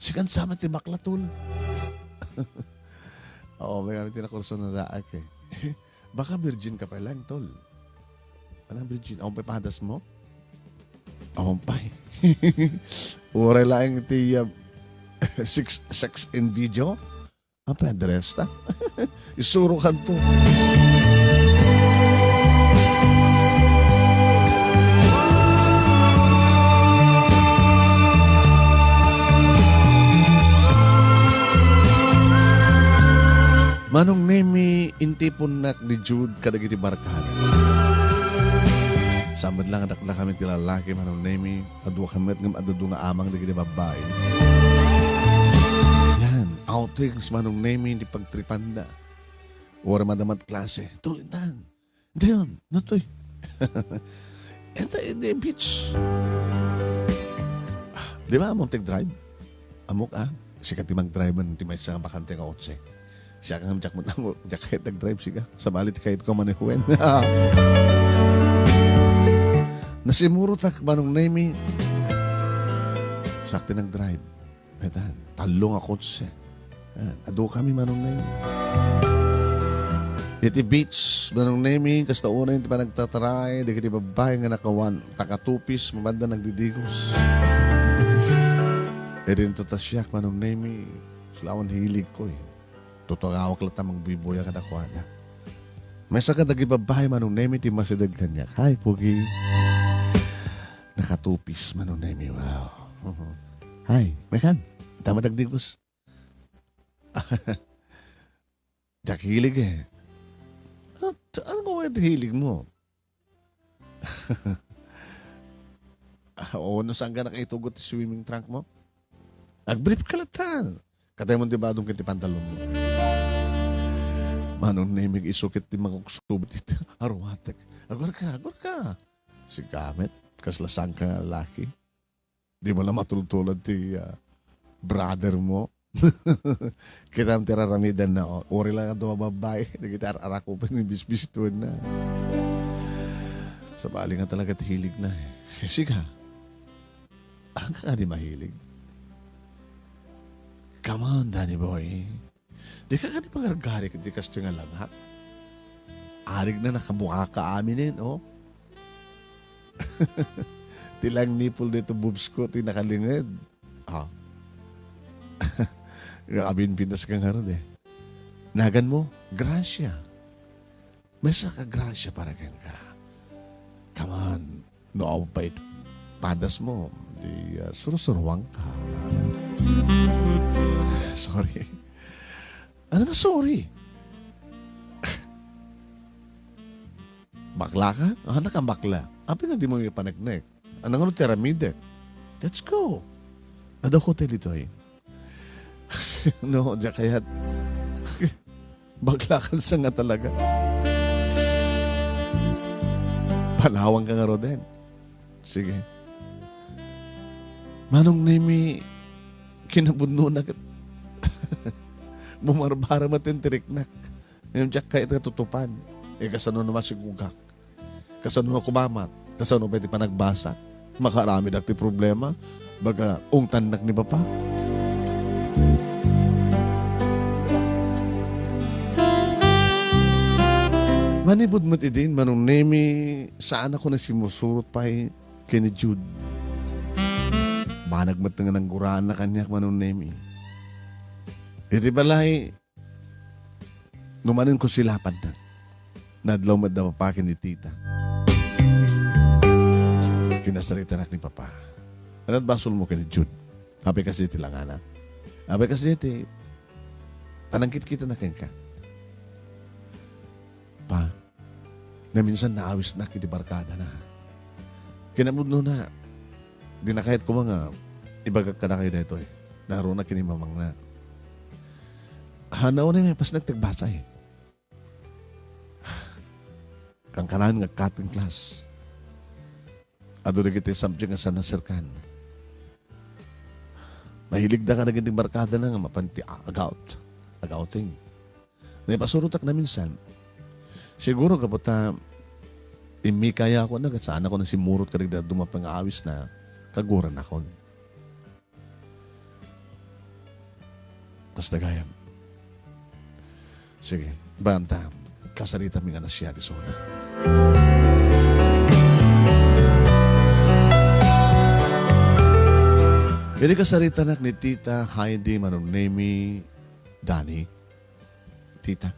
[SPEAKER 1] Sikan sama ti bakla tol. Oo, may kami tinakurso na daak eh. Baka virgin ka pa lang tol. Anong virgin? Ako pa pahadas mo? Ako pa eh. Uray lang ti sex in video? Apay address ta? Isuro ka to. Manong nemi intipon nak ni Jude kadagiti barkada. Samad lang adak na kami tilalaki manong nemi adwa kami at adado nga amang dagiti babae. Yan, outings manong nemi di pagtripanda. Ora madamat klase. To, intan. Hindi yun. Natoy. Enta, hindi, bitch. Di ba among tig-drive? Amok Sikat ti mag-drive man ti may sa bakante ka otse. Siya kang jak mo tango, jak kahit nag-drive siya. Sa balit kahit ko manihuin. Nasimuro tak manong name sakti nag-drive. Etan, talong ako siya. Ado kami manong name. Iti beach, manong name, kasta una yung pa nagtataray, di kiti babae nga nakawan, takatupis, mamanda nagdidigos. Rin to tasyak manong name, silawan hilig ko eh. Tutungawak lang tamang biboya ka nakwada. May sakad nagibabahay manong nemi ti masidag kanya. Hi, Pugi. Nakatupis manong nemi. Wow. Hi, may kan. Tama dagdigos. Jack hilig eh. Ano ko yung hilig mo? Oo, saan ka nakaitugot ti swimming trunk mo? Nag-brief ka latan. Katay mo di ba doon kiti pantalon mo? Manong namig isukit di magkuksubot ito. Arwatek. Agor ka. Si Gamet, kaslasang ka laki. Di mo lang matultulad ti brother mo. Kita ang tiraramidan na, ori lang ang tumababay. Nagita arako pa ni bisbistuan na. Sa bali nga talaga hilig na eh. Sige, ang ka di mahilig. Come on, Danny boy. Di ka gani pangargari kiti kasto nga langhak. Arig na nakabuka ka aminin, oh. Tilang nipple dito boobs ko, tinakalingid. Ah. Abin pintas kang harod eh. Nagan mo, grasya. May saka grasya para kang ka. Come on, no pa ito. Padas mo, di surusuruwang ka. Sorry. Ano na sorry? Bakla ka? Anak kang bakla. Api na di mo yung panagnek. Anong ano tiramide? Let's go. Ano hotel ito eh? No, diya kaya't bakla ka sa nga talaga. Panawang ka nga roden. Sige. Manong nemi kinabudno na bumarbara matintiriknak. Ngayon diyak kahit natutupan. Kasano naman si Gugak. Kasano na kumamat. Kasano pwede pa nagbasa. Makarami na ti problema. Baga ungtan nak ni Papa. Manibod mo din, manong nemi, saan ako na simusurot pa kini Jude. Managmat nga ng guraan na kanya, manong nemi. Iti balay, numanin ko silapan na. Nadlaw madama pa ni tita. Kinasarita na ni Papa. Anad basol mo kini Jude? Habi kasi iti langana. Habi kasi iti, panangkit kita na ka. Pa, na minsan naawis na kiti barkada na. Kinamudno na, di na kahit ko mga ibagag ka na kayo dito eh. Naroon na kinimamang na. Hanaw na may pas nagtagbasa eh. Kang kanan nga cutting class. Ado na kita subject nga sa nasirkan. Mahilig na ka na ganting barkada na nga mapanti agouting. Naipasurutak na minsan. Siguro kapot imi kaya ako na saan ako na simurot ka rin na dumapang awis na kaguran ako. Basta gayam. Sige, banta. Kasarita mi nga na siya, Arizona. Pwede kasarita nak ni Tita Heidi Manunemi Dani. Tita,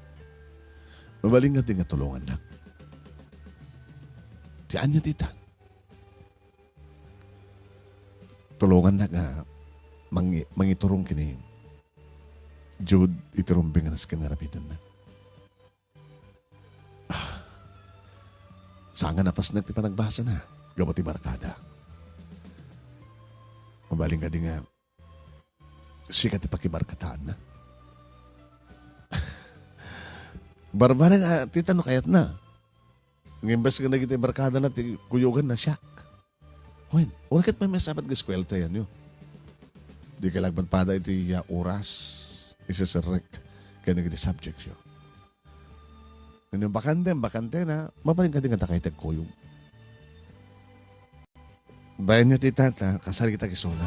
[SPEAKER 1] mabaling natin nga tulungan nak. Tiyan niya, Tita. Tulungan na nga mangiturong kini Jude itirumbing nga nas kinarapitan na. Saan nga napas nagti pa nagbasa na. Gabati barkada. Mabaling ka din nga sikat ipakibarkataan na. Barbara nga, Tita, no kayat na. Ngimbas ka na kita barkada na, kuyugan na siyak. Huwin, urakit may sabat nga eskwelta yan yun. Di ka lagban pada ito oras. Isa sa rek. Kaya naging subjects yun. Yung bakante na, mapaling ka din nga takay tagkuyong. Bayan nyo titata, kasari kita kisuna.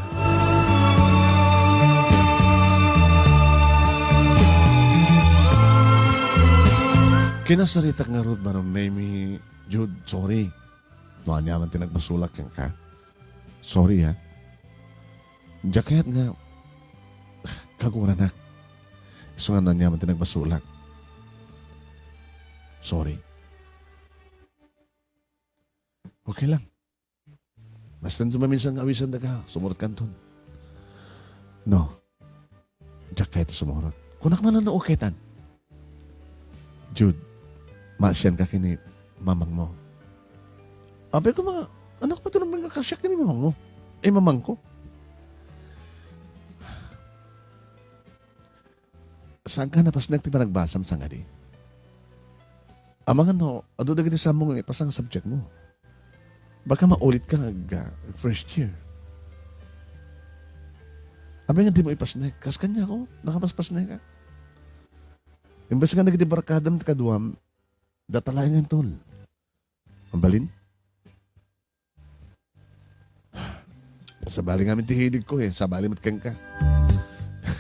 [SPEAKER 1] Kinasaritak nga rood manong name Jude, sorry. Noan niya man tinagbasulak yan ka. Sorry ha. Jacket nga, kagura na. So nga niya man tinagbasulak. Sorry. Okay lang. Basta tumaminsan awisan na ka, sumurot kanton. No. Jacket sumurot. Kunak man na ukitan. Jude, masyan ka kini mamang mo. Abay ko mga, anak pa ito naman kakasyak kini mamang mo. Mamang ko. Saan ka na pas nagti pa nagbasam sa nga di? Amang ano, ado na giti sa mong ipasang subject mo. Baka maulit ka first year. Abay nga di mo ipasnek. Kas kanya ko, nakapaspasnek ka. Imbes nga nagiti barkadam kaduam, datalayan nga tol. Mambalin? Sabali nga min tihidig ko sabali matkang ka.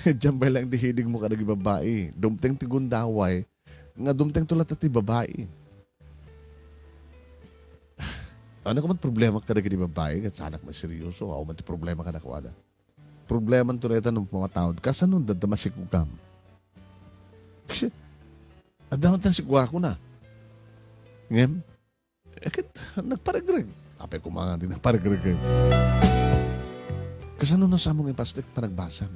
[SPEAKER 1] Diyan ba lang tihidig mo ka nagi babae. Dumteng tigundaway, nga dumteng tulat at babae. Ano ka man problema ka nagi babae, at sa anak may seryoso, ako man ti problema ka nakuwada. Problema to reta ng mga taon, kasanun dadama si kukam. Kasi, adamat na si kuwa ko na. Ngem, nagparagreg. Apay ko mga din nagparagreg. Kasano na sa mong ipastik pa nagbasam?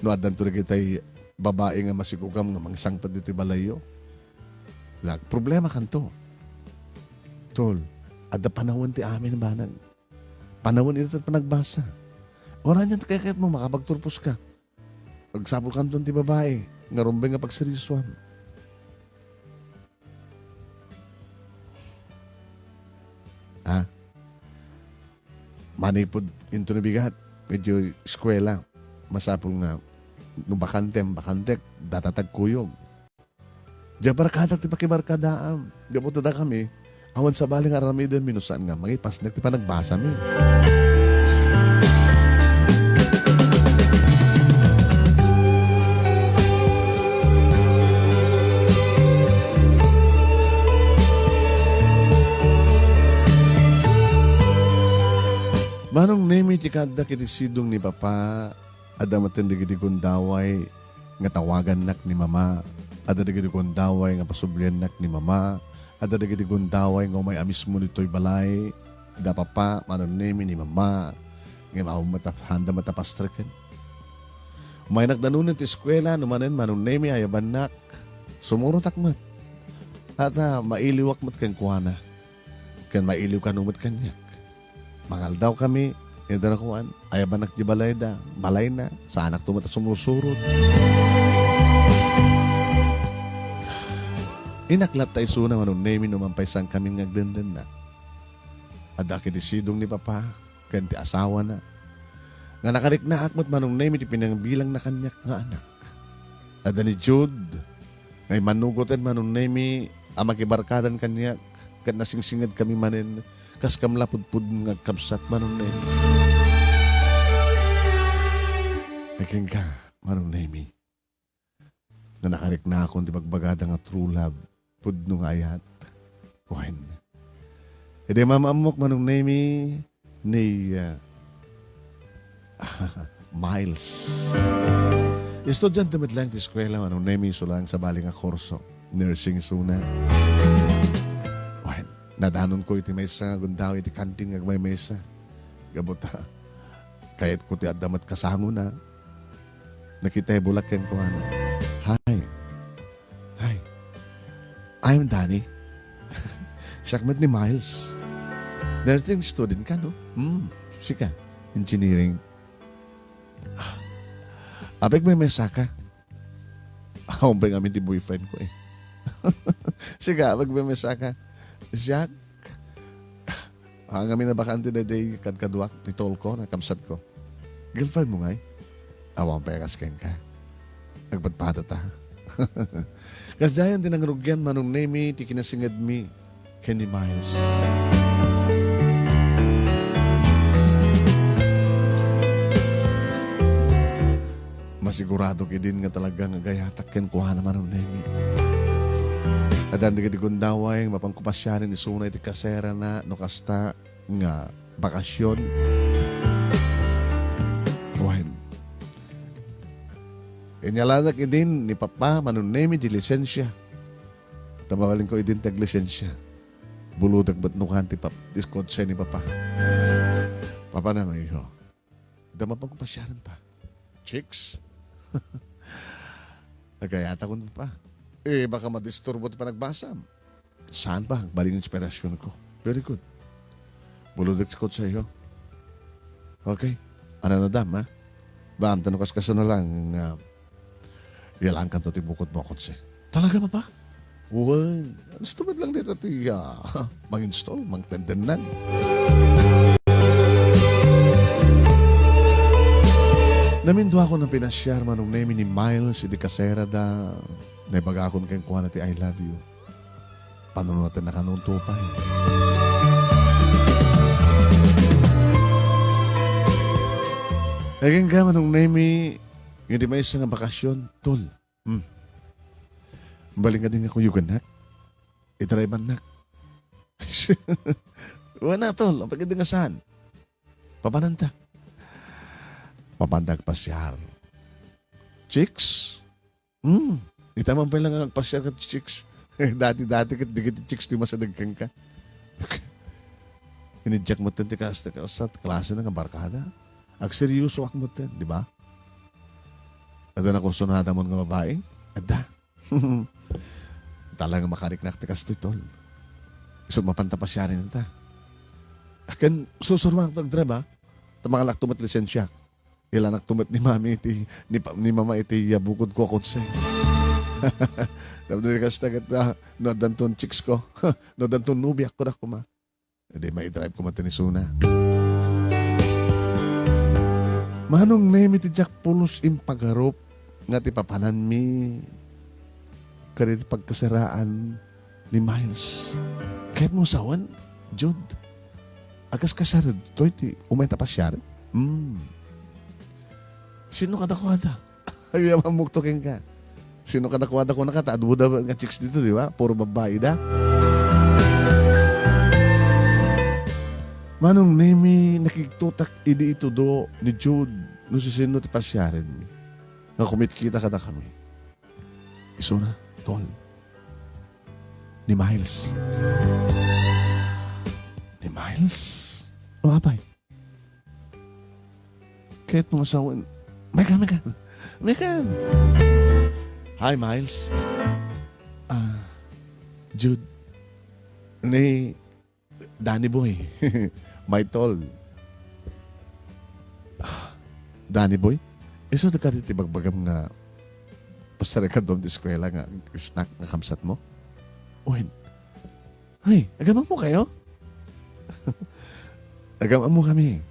[SPEAKER 1] No, adan to na kita'y babae nga masikukam nga mangsang pa dito balayo. Lag, problema kanto. Tol, ada panahon ti amin banan. Panahon ito at panagbasa. Oran yan kaya mo makapagturpos ka. Pagsapol kanto ti babae. Nga rumbay nga pagseryosuan. Ha? Manipod into na bigat. Medyo eskwela. Masapol nga. Nung bakante, datatag kuyog. Diyan barkadak ti pakibarkadaam. Diyan po tada kami. Awan sa baling aramidan minusan nga. Mangipas, nagti pa nagbasa mi. Manong nemi ti kada kiti sidong ni Papa, ada matindi kiti kundaway, nga tawagan nak ni Mama, ada kiti kundaway, nga pasublian nak ni Mama, ada kiti kundaway, nga may amis mo nito'y balay, da Papa, manong nemi ni Mama, nga handa matapastrikan. May nagdanunan ti eskwela, numanin manong nemi ayaban nak, sumurot akmat, at mailiwak mat kang kuwana, kan mailiw ka numot kanyak. Mangal daw kami, ito na kuwan, ayaban nak di balay na, sa anak tumat at sumusurot. Inaklat tayo suna, manong nemi numampay sang kaming ngagdandan na. Adaki di sidong ni Papa, kanti asawa na. Nga nakarik na akmat manong nemi, di pinangbilang na kanyak nga anak. Ada ni Jude, ngay manugotan manong nemi, amakibarkadan kanyak, kat nasingsingad kami manin, kas kamlapudpud nga kapsat manong nemi. Kaking ka, manong nemi. Na nakarik na akong di bagbagada nga true love, pudno nga ayat. Kuhain. E di mamamok manong nemi ni Miles. Estudyante mit lang ti eskwela, manong nemi sulang sa bali nga kurso. Nursing suna. Nadanon ko iti mesa, gundaw iti kantin nga may mesa. Gabota, kahit ko ti adamat kasango na, nakita bulak yan ko ano. Hi, I'm Danny. Sakmat ni Miles. Nursing student ka, no? Sika, engineering. Abeg may mesa ka. Umpay nga di boyfriend ko eh. Sika, abeg may mesa ka. Jack, ang amin na bakante na day kadkadwak ni tol ko, na kamsat ko. Girlfriend mo ngay? Awang pekas ken ka. Nagpadpada ta. Kasdayan din ang rugyan manong nemi ti kinasingad mi Kenny Miles. Masigurado ki din nga talaga nga gayatak ken kuha naman ang nemi. Adan di kundaway mapangkupasyarin ni sunay ti kasera na no kasta nga bakasyon. Kuhain. Inyalanak idin ni Papa manunemi di lisensya. Tabakalin ko idin tag lisensya. Buludag ba't nukan ti Papa? Diskotse ni Papa. Papa na ngayon. Dama pang kupasyaran pa. Chicks? Nagayata ko pa. Baka madisturbo pa nagbasam. Saan ba? Baling inspirasyon ko. Very good. Buludag skot sa iyo. Okay. Ano na dam, ha? Bam, tanong kas na lang. Yalang kan to tibukot-bukot siya. Talaga pa pa? Uwan. Gusto ba't lang dito ti mang-install, mang-tendenan. Namindwa ako ng pinasyar manong name ni Miles di kasera da naibagakon kayong kuha na ti I love you. Paano natin nakanuntupay? Naging ka manong name hindi may isang bakasyon, tol. Baling ka din ako yuganak. Itrayban nak. Wala tol, ang pagkita nga saan? Papananta. Papandag pasyar. Chicks? Itamang pa lang ang pasyar ka chicks. Dati-dati ka, di chicks di masadagkan ka. Hinidyak mo tinti ka sa klase ng barkada. Ag seryoso ak mo tin, di ba? Ada na kursunada mo ng babae? Ada. Talagang makariknak ti kastoy tol. Isod mapanta pasyarin nita. Akan susurman ang tagdraba. Tamangalak tumat lisensya. Ilanak tumat ni mami iti, ni mama iti bukod ko konsay. Tapos kasta kita, no danton chicks ko. No danton nubiak ko na kuma. Hindi mai-drive ko matinisuna. Manong name iti Jack Pulos impagarup nga ti papanan mi kaniti pagkasaraan ni Miles. Kahit mo sawan, Jude. Agas kasarad, to iti umenta pa siya rin. Sino kadakwada? Ay, mamuktokin ka. Sino kadakwada ko nakata? Adbuda nga chicks dito, di ba? Puro babae da. Manong nemi nakiktutak idi ito do ni Jude no sisino ti pasyarin mi. Nga kumitkita kada kami. Iso na, tol. Ni Miles. Ni Miles? O apay? Kahit mga sawan, Megan. Hi, Miles. Jude. Ni Danny Boy. My tol. Danny Boy? Iso na ka dito bagbagam nga pasara ka doon di eskwela nga snack nga kamsat mo? Uwin. Ay, agamang mo kayo? Agamang mo kami.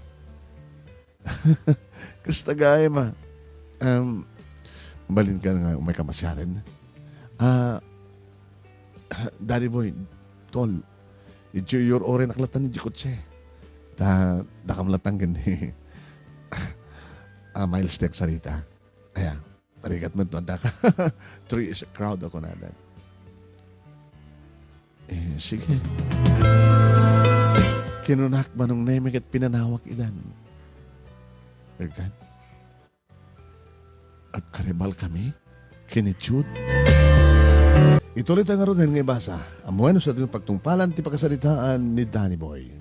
[SPEAKER 1] Kasta gaya ma. Balin ka nga may kamasyarin. Danny Boy, tol. Your ore naklatan ni Jikotse. Dakamlatang gani. Miles Tech sarita. Kaya, tarikat mo ito. Three is a crowd ako na dan. Sige. Kinunak manong nemig at pinanawak idan. Agad. At karibal kami. Kinitsud. Ituloy tayo nga rin ng ibasa. Amuano sa ating pagtungpalan ti pagkasalitaan ni Danny Boy.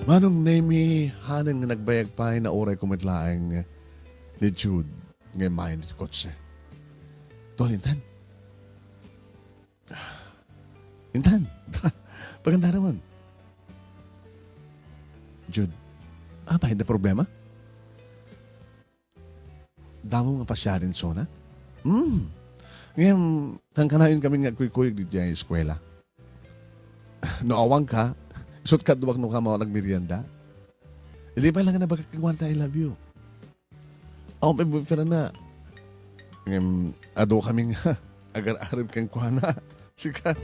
[SPEAKER 1] Manong nemi hanang nga nagbayag pa na oray kumitlaang ni Jude nga mayan ni Kotse. Intan. Intan. Paganda naman. Jude, pa hindi problema? Damo nga pa siya rin so na? Ngayon, kanayon kami nga kuy-kuy di dyan eskwela. Noawang ka, isot ka duwag no ka mo nagmerienda. Hindi pa lang na bagakagwanta I love you. Ako may boyfriend na. Ado kaming agar-arib kang kuhana. Sika.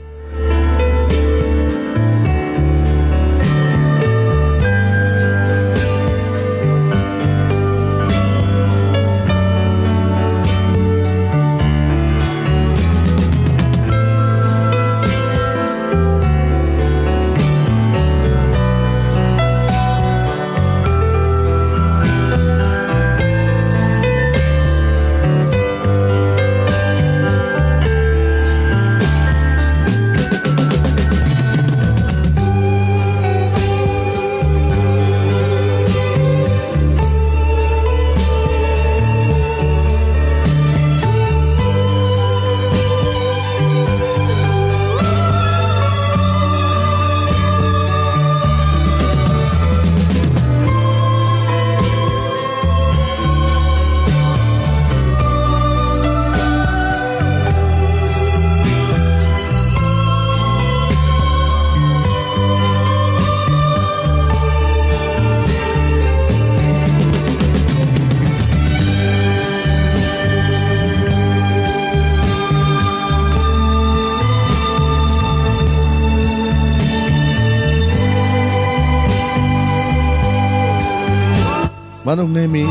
[SPEAKER 1] Manong Nemi,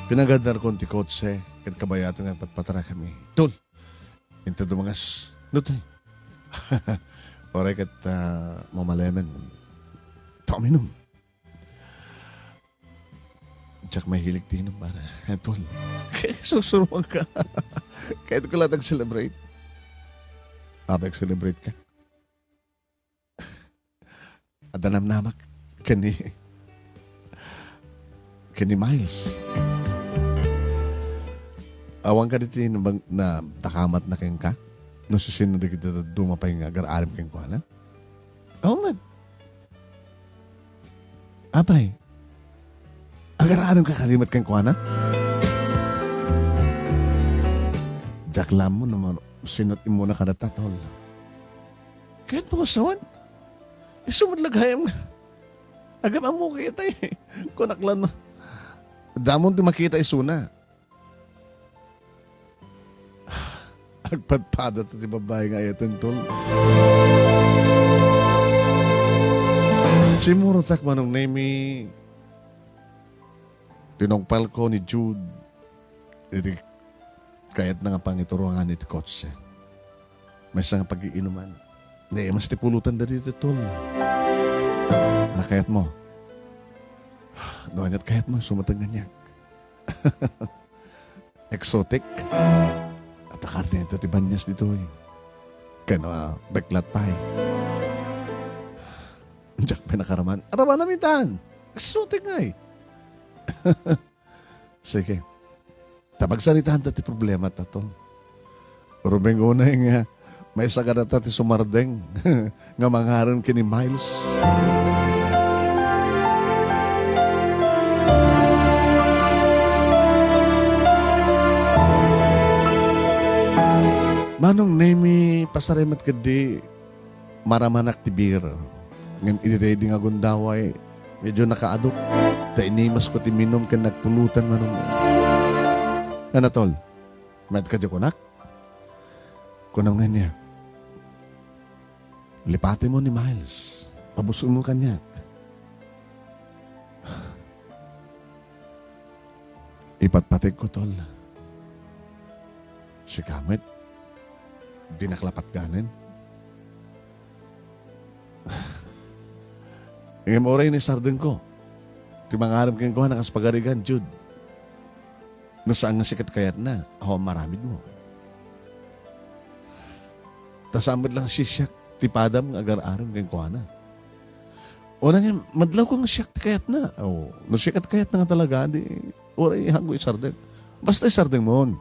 [SPEAKER 1] pinagadar kong ti kotse, kat kabayatan ng patpatara kami. Tol, into dumangas, nutoy. Oray kat mamalemen. Tominum. Tsak may hilig tinom para. Tol, susuruan ka. Kahit ko lang nag-celebrate. Celebrate ka. At namak kani Miles. Awang ka dito na takamat na kayong ka? No susunod na kita dumapay nga agar-arim kayong kuha na? Oo, man. Apay, agar-arim ka kalimat kayong kuha na? Jack lam mo naman, sinot mo na kada tatol. Kahit mo kasawan, isumudlagayam nga. Agam ang mo kita eh. Kunaklan mo. Damon di makita isuna. Agpadpada ta ti babae nga ayatan tol. Simuro tak manong Nemi. Tinongpal ko ni Jude. Iti kayat na nga pangituruangan ni kotse. May isang pag-iinuman. Hindi, mas tipulutan da dito tol. Nakayat mo. Doon at kahit mo, sumatang ganyak. Exotic. At akar niya ito, tibanyas dito eh. Kaya beklat pa eh. Diyak pinakaraman. Araman namin taan. Exotic nga eh. Sige. Tapagsalitaan tati problema tato. Rubeng unay nga, may sagada tati sumardeng. Nga mangaran kini Miles. Manong Nemi, pasaremat ka di maramanak ti beer. Ngayon iniready nga gundaway. Medyo nakaadok. Ta inimas ko ti minom ka nagpulutan manong. Ano tol? Med ka di kunak? Kunang nga niya. Lipati mo ni Miles. Pabusun mo kanya. Ipatpatig ko tol. Si Kamet. Di naklapat ganin. Ngayon oray ni Sarden ko. Di mangarap kayong kuha na kaspagarigan, Jude. No saan nga sikat kayat na, ako maramid mo. Tas amad lang sisyak, tipadam ng agar-aram kayong kuha na. O na nga, madlaw kong siyak kayat na. O, no sikat kayat na nga talaga, di oray hanggoy Sarden. Basta Sarden mo.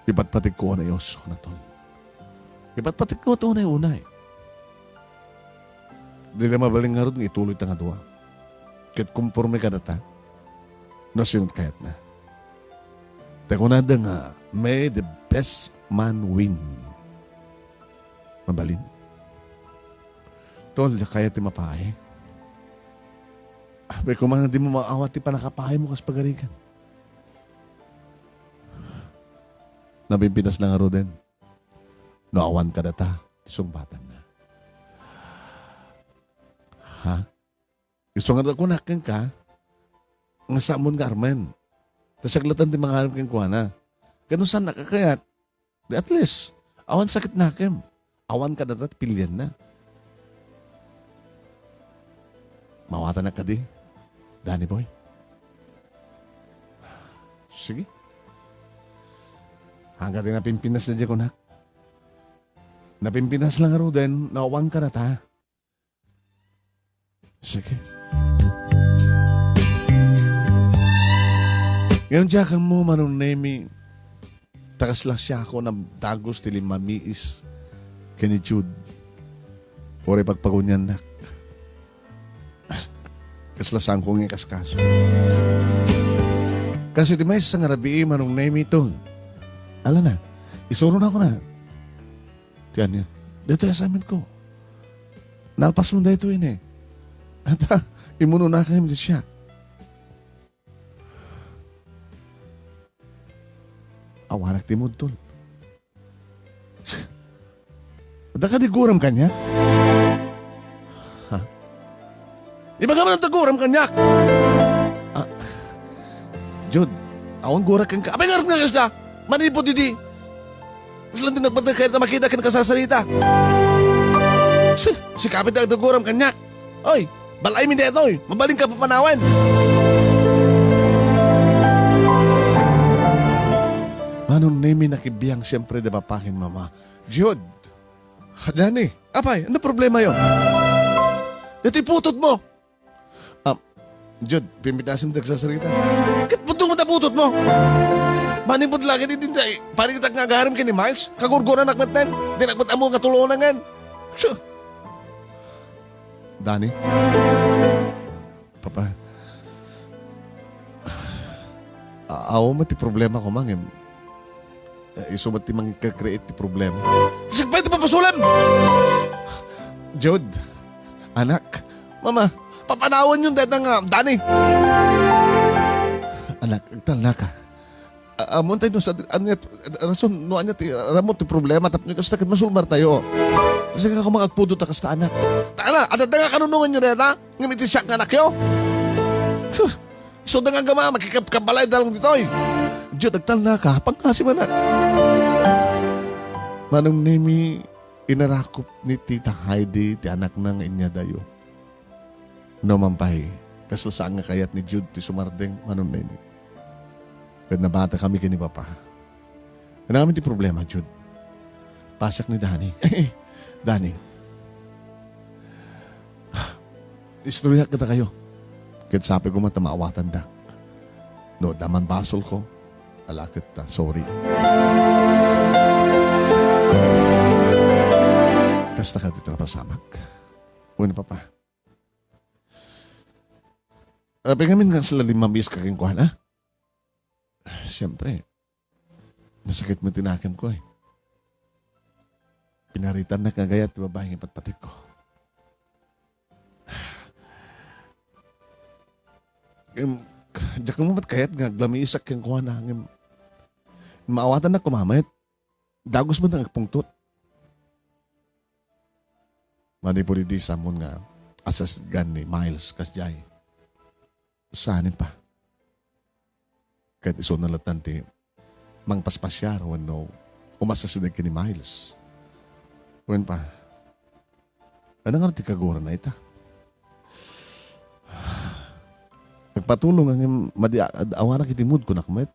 [SPEAKER 1] Ipatpatig ko na Diyos na tol. Ipatpatig ko ito na unay. Di na mabaling nga rin, ituloy ta nga doon. Kahit kumporme ka na ta, nasunod kahit na. Tako na nga, may the best man win. Mabalin. Tol, kaya ti mapahe. Abay, kung mga di mo maawat, ti panakapahe mo kas pagarikan. Nabimpinas lang aro din. Naawan ka data, sumbatan na. Ha? Gusto nga ako nakin ka, nga samon ka armen. Tasaglatan di mga harap kang kuwana. Ganun saan nakakayat. Di at least, awan sakit na kem. Awan ka data, pilyan na. Mawatan na ka di, Danny boy. Sige. Hanggang din napimpinas na dyan ko na. Napimpinas lang aro din, naawang ka na ta. Sige. Ngayon dyan kang mo manunemi, takas lang siya ako ng tagos tili mamiis kini Jude. Ore pagpagunyan na. Kaslasan ko ng kaskaso. Kasi di may isang arabi manunemi ito. Ala na, isuro na ako na. Tiyan niya, dito yung assignment ko. Nalpas mo na ito yun eh. At imuno na kayo siya. Awanak timod tol. Ada ka di guram kanya? Ha? Di ba gaman ang taguram kanya? Jud, awang gurak kang ka. Abay nga nga kasda! Manipod didi! Mas lang din nagpantay kahit na makita ka nakasasalita. Si kapit ang taguram kanya. Oy, balay mi dito oy. Mabaling ka papanawan. Manong name nakibiyang siyempre de papahin mama. Jud, Dani, apay, ano problema yun? Ito iputot mo. Jud, pimitasin mo nagsasalita. Kit puto mo putot mo. Manipod lagi din tayo. Paring kita nga gaharim ka ni Miles. Kagurgura nakmatan. Di nakmatan mo nga tulungan. Sure. Dani? Papa? Awa mo ti problema ko mangim. Isumat ti mang-create ti problema. Sigpay ti papasulan! Jod, anak, mama, papanawan yung data nga, Dani. Anak, agtala ka. Amon tayo sa rason, no anya ti ramon ti problema tapos kasi takit masulmar tayo. Kasi ka kumagpudo ta kasta anak. Tana, ada nga kanunungan nyo deta, ngamiti siya nga anak yo. So nga gama makikapkabalay dalang ditoy. Diyo nagtala ka, pangkasimanan. Manong nemi inarakop ni Tita Heidi ti anak ng inya dayo. No mampay, kasal saan nga kayat ni Jude ti sumardeng manong nemi. Kahit nabata kami kini Papa. Ano kami ti problema, Jude? Pasak ni Dani. Dani. Istorya kita kayo. Kahit sabi ko matamaawatan dak. No, daman basol ko. Alakit ta. Sorry. Kasta ka dito na pasamak. Una Papa. Pengamin nga sila limambis kakingkuhan, ha? Siyempre, nasakit mo tinakim ko eh. Pinaritan na kagayat di babaeng ipatpatik ko. Diyak mo mat kayat nga glamiisak yung kuha na hangim. Maawatan na kumamit. Dagos mo na nagpungtot. Manipuri di sa mon nga asas gan ni Miles kasjay. Saanin pa? Kahit iso na latante, mangpaspasyar o no, umasasidag ka ni Miles. Wen pa, ano nga natin kagura na ita? Nagpatulong ang awanak itimod ko nakmet.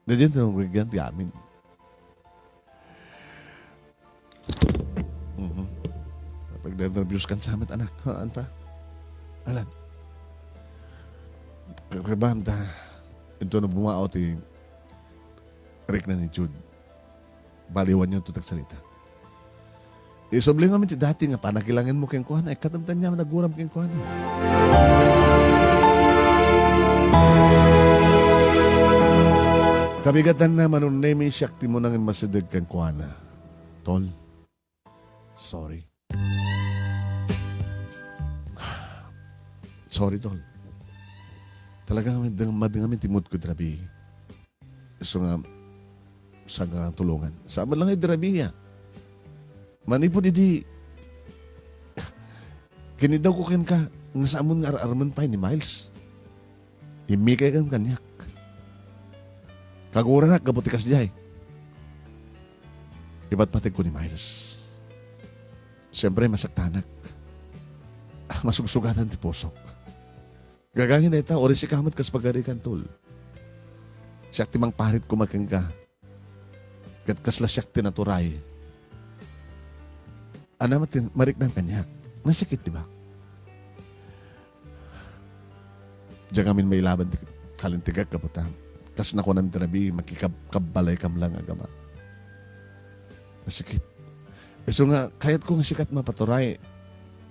[SPEAKER 1] Dadyan tinong rigyan ti amin. Pag-nervous kan sa amin, anak. Haan pa? Alan. Kabam ta. Ito na bumao ti Rick na ni Jude. Baliwan niyo ito tagsalita. Isobling kami ti dati nga panakilangin mo keng kuhan. Katamtan niya naguram keng kuhan. Kabigatan na manunemi siyak ti mo nangin masidag keng kuhan. Tol, Sorry. Sorry, tol. Talagang madang timot ko, drabi. So nga, sa nga tulungan. Sama lang ay drabi niya. Manipod idi, kinidaw ko kin ka, nga sa amon nga arman pa ni Miles. Himikay kang kanyak. Kagura na, kabutikas diya eh. Iba't patig ko ni Miles. Siyempre, masaktanak. Masugsugatan ti posok. Gagangin na ita, ori si kamat kas pagarikan tol. Siyak timang parit kumakang ka. Kat kasla siyak tinaturay. Anamatin, marik ng kanyak. Nasakit, di ba? Diyan kami may laban kalintigag kaputan. Kas na ko ng tirabi, makikabbalay kam lang agama. Nasakit. So nga, kahit kung sikat mapaturay,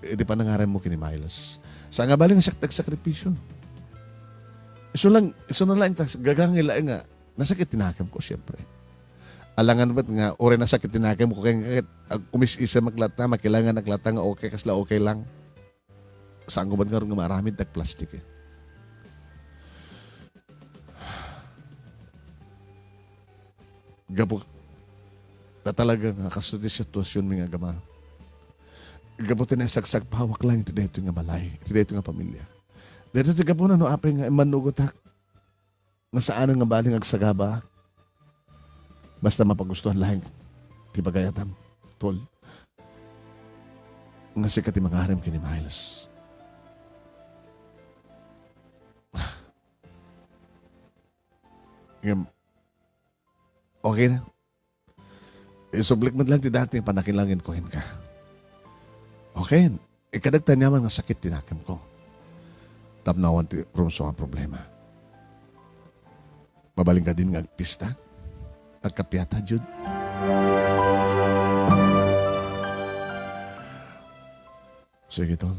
[SPEAKER 1] di pa nangaran mo kini Miles. Sa nga bali nga siya tagsakripisyo. Iso na lang, gagangin lang nga, nasakit tinakam ko siyempre. Alangan ba't nga, ore nasakit tinakam ko, kaya kumis-isa maglata, makilangan naglata nga okay, kasla okay lang. Saan ko ba nga rin maraming tag-plastic eh. Gapo, na talaga nga kasunod sitwasyon mga gama. Gabutin na sagsag pawak lang ito dito nga balay, ito dito nga pamilya. Dito tiga po na no apay nga manugotak nga saan nga baling agsagaba. Basta mapagustuhan lang ti bagayatam, tol. Nga sikat ti mga harim kini Miles. Okay na. Isublik mo lang ti dati panakilangin ko ka. Okay. Ikadagtan naman nga sakit tinakim ko. Tapnawan ti rumso ang problema. Mabaling ka din nga pista. At kapiyata, Jude. Sige, tol.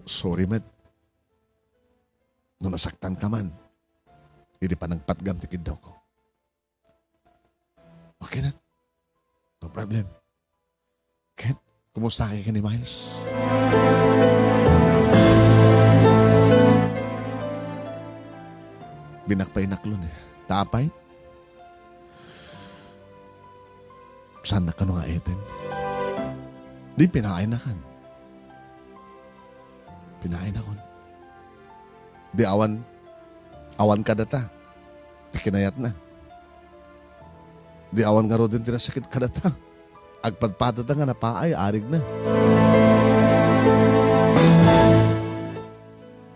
[SPEAKER 1] Sorry, Matt. Nung nasaktan ka man, hindi pa nang patgam tikid daw ko. Okay na. No problem. Kent, kumusta kayo ni Miles? Binakpay-naklon eh. Tapay? Sana ka nga eten? Di pinain na kan. Pinain na kon. Di awan ka data. Di kinayat na. Di awan nga ro din tinasakit ka data. Agpadpadata nga napaay, arig na.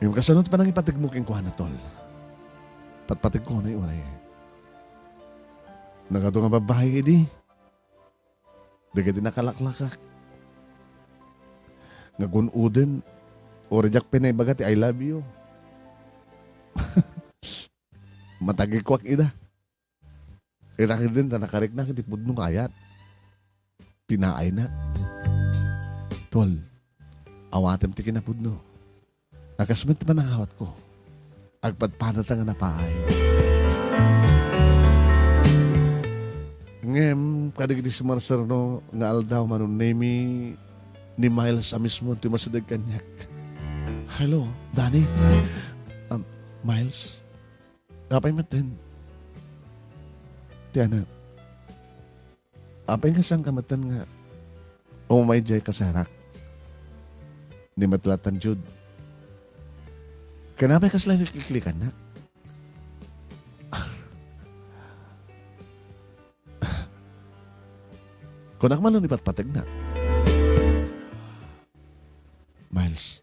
[SPEAKER 1] Yung kasanod pa nang ipatig mo king kuha na tol. Patpatig ko na yung unay. Nagato nga babae di. Daga din nakalaklakak. Ngagunuden. O rejak pinay bagati, I love you. Matagikwak ida. Irakid din, nakarik na, kitipod nung kayat. Pinaay na. Tol, awatem ti kinapod no. Agkasmet pa nangawat ko. Agpadpanat nga napaay. Ngem, kadigdi si Marcel no, nga aldaw manon name ni Miles sa mismo, timasadag kanyak. Hello, Danny. Miles, kapay matin. Tiana, apay nga siyang kamatan nga may jay kasarak ni matlatan jud. Kanapay ka sila kiklikan na. Kung nakman ni patpatag na. Miles,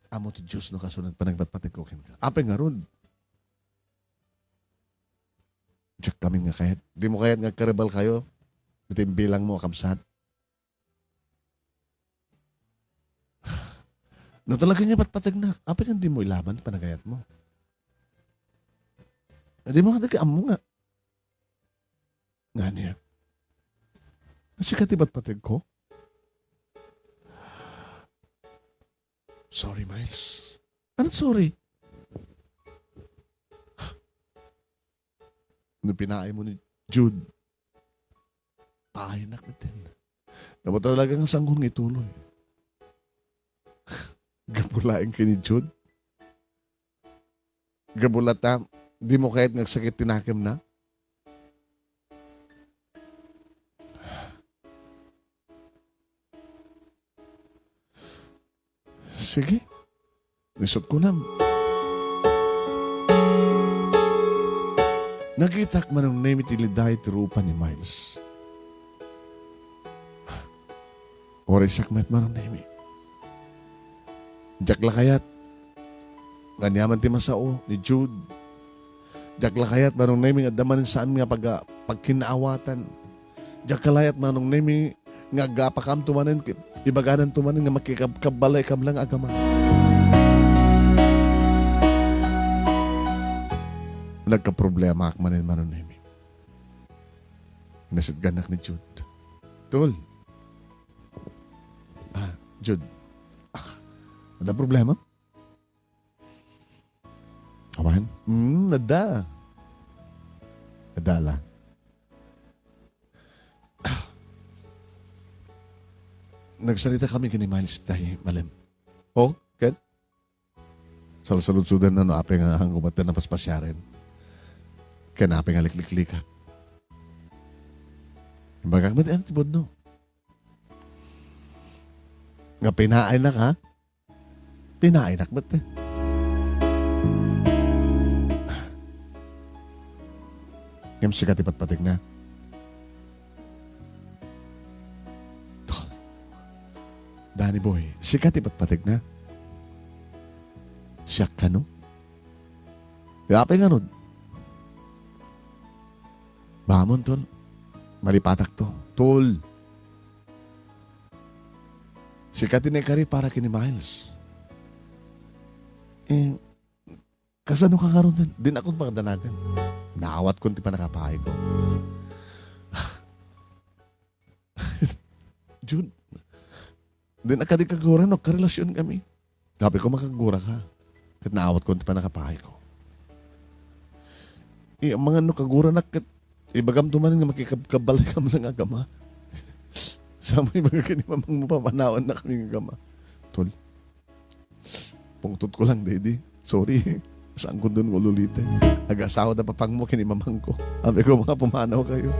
[SPEAKER 1] amo ti Diyos no kasunod pa nagpatpatag ko kin ka. Apay nga ron. Jack kami nga kahit. Di mo kahit nga karibal kayo. Ito yung bilang mo, kamsat. No talaga niya patpatag na. Apa nga di mo ilaban panagayat mo? Di mo nga mo nga. Nga niya. Kasi ka di patpatag ko? Sorry, Miles. Anong sorry? Nung pinaay mo ni Jude, paayanak natin. Dapat talagang sangkong ituloy. Gabulaing kini Jude. Gabulata, di mo kahit nagsakit tinakim na. Sige. Nisot ko na. Nagitak man ang name itiliday tirupa ni Miles. Oray sakmet man ang name. Jak lakayat. Ganyaman ti masao ni Jude. Jak lakayat man ang name nga daman saan nga pagkinaawatan. Jak kalayat man ang name nga gapakam tumanin ibaganan tumanin nga makikabbalay kam lang agama. Nagka-problema akmanin man ang name. Nasit ganak ni Jude. Tol. Jude. Ada problema? Aman? Nada. Nadala. Nagsalita kami kini Miles tayo malim. Oh, Ken? Salsalud-sudan na no ape nga ang kumatan na paspasyarin. Ken ape nga liklik-likat. Ibagak mo din tibod no. Nga pinaay na ka? Pinaay na ka ba? Ngam siya katipat-patig na. Tol. Danny boy, siya katipat-patig na. Siya ka no? Yapay nga nun. Bamon, tol. Malipatak to. Tol. Siya katinekari para kini Miles. Kasano ka karoon din akong pakadanagan. Naawat ko ti pa nakapahay ko. Jude, din akadi kagura no, karelasyon kami. Sabi ko makagura ka. Kat naawat ko ti pa nakapahay ko. Ang mga no kagura na kat ibagam tumanin nga makikabbalay kam lang agama. Sa may mga kanimamang mapapanawan na kami agama. Tol, pungtot ko lang, daddy. Sorry. Saan ko doon ululitin? Nag-asawa na papang mo kinimamang ko. Sabi ko mga pumanaw kayo.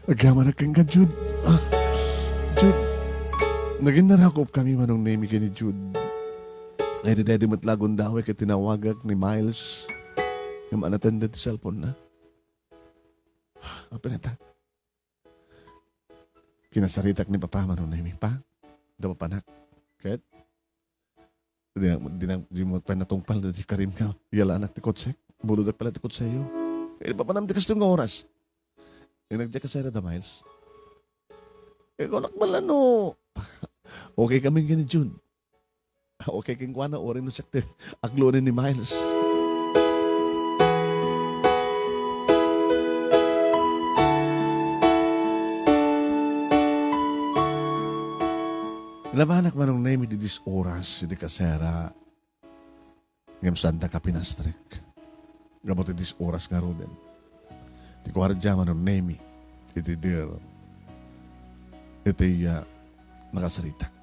[SPEAKER 1] Agyaman na kang ka, Jude. Jude. Naging narakop kami manong name ni Jude. Ay di matlagon daw kaya tinawagag ni Miles. Yung manatanda ti cellphone na. Apa na ta? Kinasaritak ni Papa manong name. Pa? Daw panak. Ket? Di mo pa natungpal na di karim ka. Yala anak ti kotsek. Buludak pala ti kotseyo. Pa panam di kasi nga oras. Nagdiya ka sa da Miles. Kolak malano. Okay kami gini June. Okay king kwa na orin no sakte. Aglonin ni Miles. Labanak manong name di dis oras di kasera ngam santa ka pinastrek. Gamot di dis oras nga roden. Di ko haradya manong name iti dir iti nakasaritak.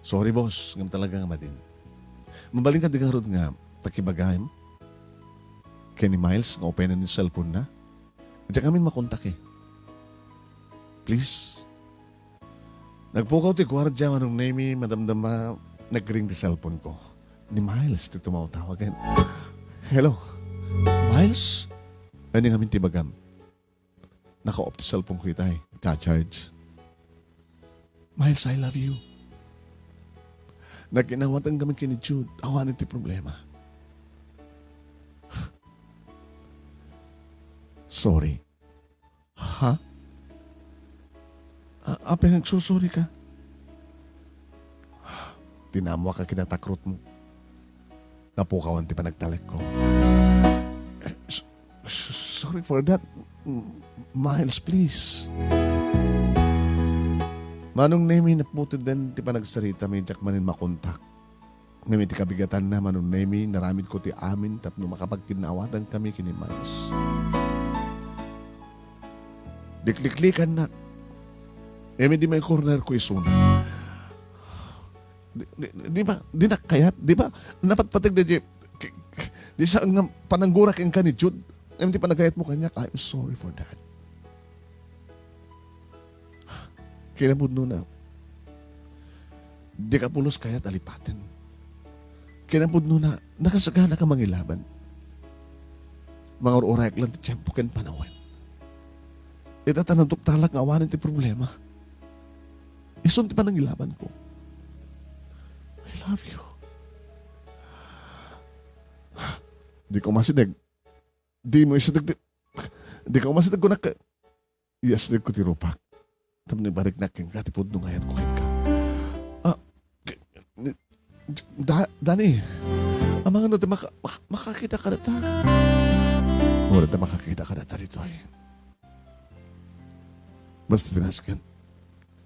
[SPEAKER 1] Sorry boss, ngam talaga nga madin. Mabaling ka di nga rod nga pakibagayim Kenny Miles nga openan ni cellphone na. Diyan kami makontak eh. Please. Nagpukaw ti gwardya manong name madamdama nagring di cellphone ko. Ni Miles ti tumawtawagan. Hello? Miles? Ano nga min ti bagam? Naka-off ti cellphone ko itay. Cha-charge. Miles, I love you. Nagkinawatan kami kini Jude. Awanin ti problema. Sorry. Ha? Apa yang nagsusuri ka? Tinamwa ka kinatakrot mo. Napukawan ti panagtalek ko. Sorry for that. Miles, please. Manong nemi naputid din ti panagsarita may jak manin makontak. Nemi ti kabigatan na manong nemi naramid ko ti amin tapno makapagkinawatan kami kini Miles. Dikliklikan na. Di may corner ko isuna. Di ba? Di na kayat? Di ba? Napatpatig na di sa nga pananggurak ang ni Jude. Di pa nagayat mo kanya. I'm sorry for that. Kilabod no na. Di ka pulos kayat alipatin. Kilabod no na. Nakasagana ka mangilaban. Mga orak lang ti tiyempo ken panawin. Itatanandok talak nga awanin ti problema. Isun ti panangilaban ko. I love you. Di ko masidag. Di mo isa dagdag. Di ko masidag ko yes, ko ti rupak. Tam ni barik na king katipod nung ayat ko kin ka. Dani, ang mga nota makakita ka na ta. Wala na makakita ka na ta rito eh. Basta tinaskan,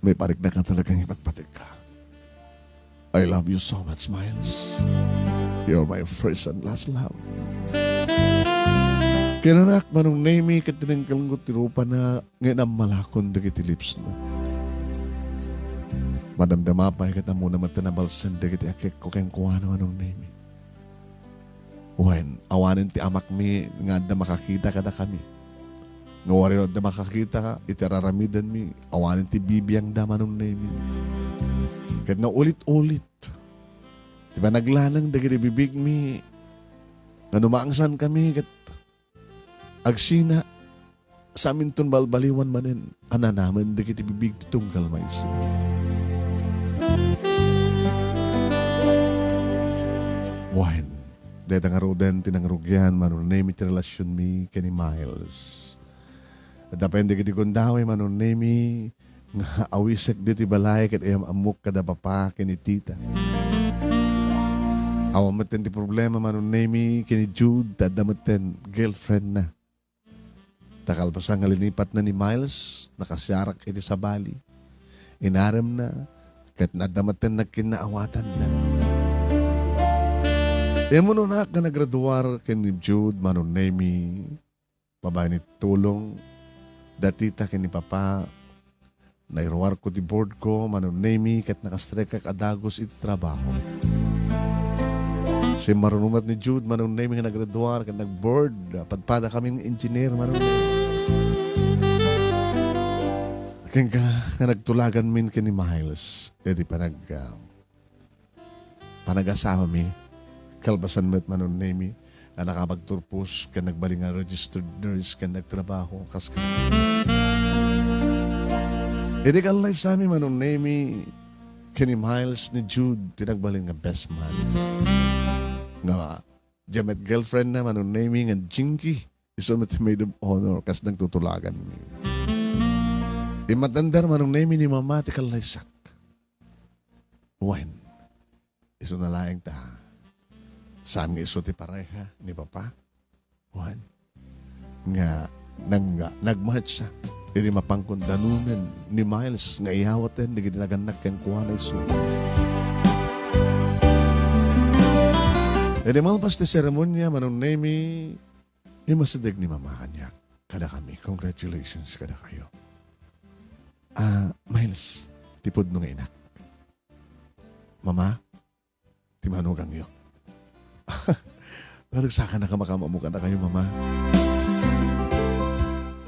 [SPEAKER 1] may parik na ka talagang ipatpatik ka. I love you so much, Miles. You're my first and last love. Kinanak manong name kat tinangkalngot tirupa na ngayon ang malakon dagiti lips na. Madamdama pa ikat na muna matanabalsan dagiti akik ko kayong kuha na manong name. When awanin ti amak mi nga na makakita ka na kami. Nga warin na makakita ka, itararamidan mi, awanin ti bibiyang da manong name. Kat na ulit-ulit. Diba naglanang dagiti bibig mi, nga numaangsan kami kat agsina sa amin ton balbaliwan manin ananaman di kiti bibig tunggal mais. Wine. Dahil ang arudan tinangrugyan manunay mi ti relasyon mi kani Miles. At dapende kiti kundawi manunay mi nga awisek diti balay kat ayam amok kada papa kani tita. Awamaten ti problema manunay mi kani Jude tadamaten girlfriend na. Takalpasan nga linipat na ni Miles, nakasyarak iti sa bali. Inaram na, kat nadamaten na kinaawatan na. Emo no na ka nagraduar kini Jude, manunemi, babae ni tulong, datita kini papa, nairuar ko di board ko, manunemi, kat nakastrek kak adagos iti trabaho. Si marunumat ni Jude, manunemi nga nagraduar, kat nagboard, padpada kaming engineer, manunemi. Kaya nga nagtulagan min kini Miles, edi panag-asawa mi, kalbasan met manon nemi, na nakapagturpos, ka nagbaling nga registered nurse, ka nagtrabaho, kas ka. Edi kalay sa amin manon nemi, kini Miles ni Jude, tinagbaling nga best man. Nga, jamet girlfriend na manon nemi, nga Jinky, iso met maid of honor, kas nagtutulagan mi. Imatandar manong name ni mama ti kalaysak. When? Iso na laing ta. Saan nga iso ti pareha ni papa? When? Nga nagmarch sa. Iti mapangkundanunan ni Miles nga ihawatan di ginaganak kang kuha na iso. Iti malpas ti seremonya manong name imasadig ni mama kanya. Kada kami. Congratulations kada kayo. Miles, tipod nung inak. Mama, timanugang yun. Nagsakan na kamakamuka na kayo, mama.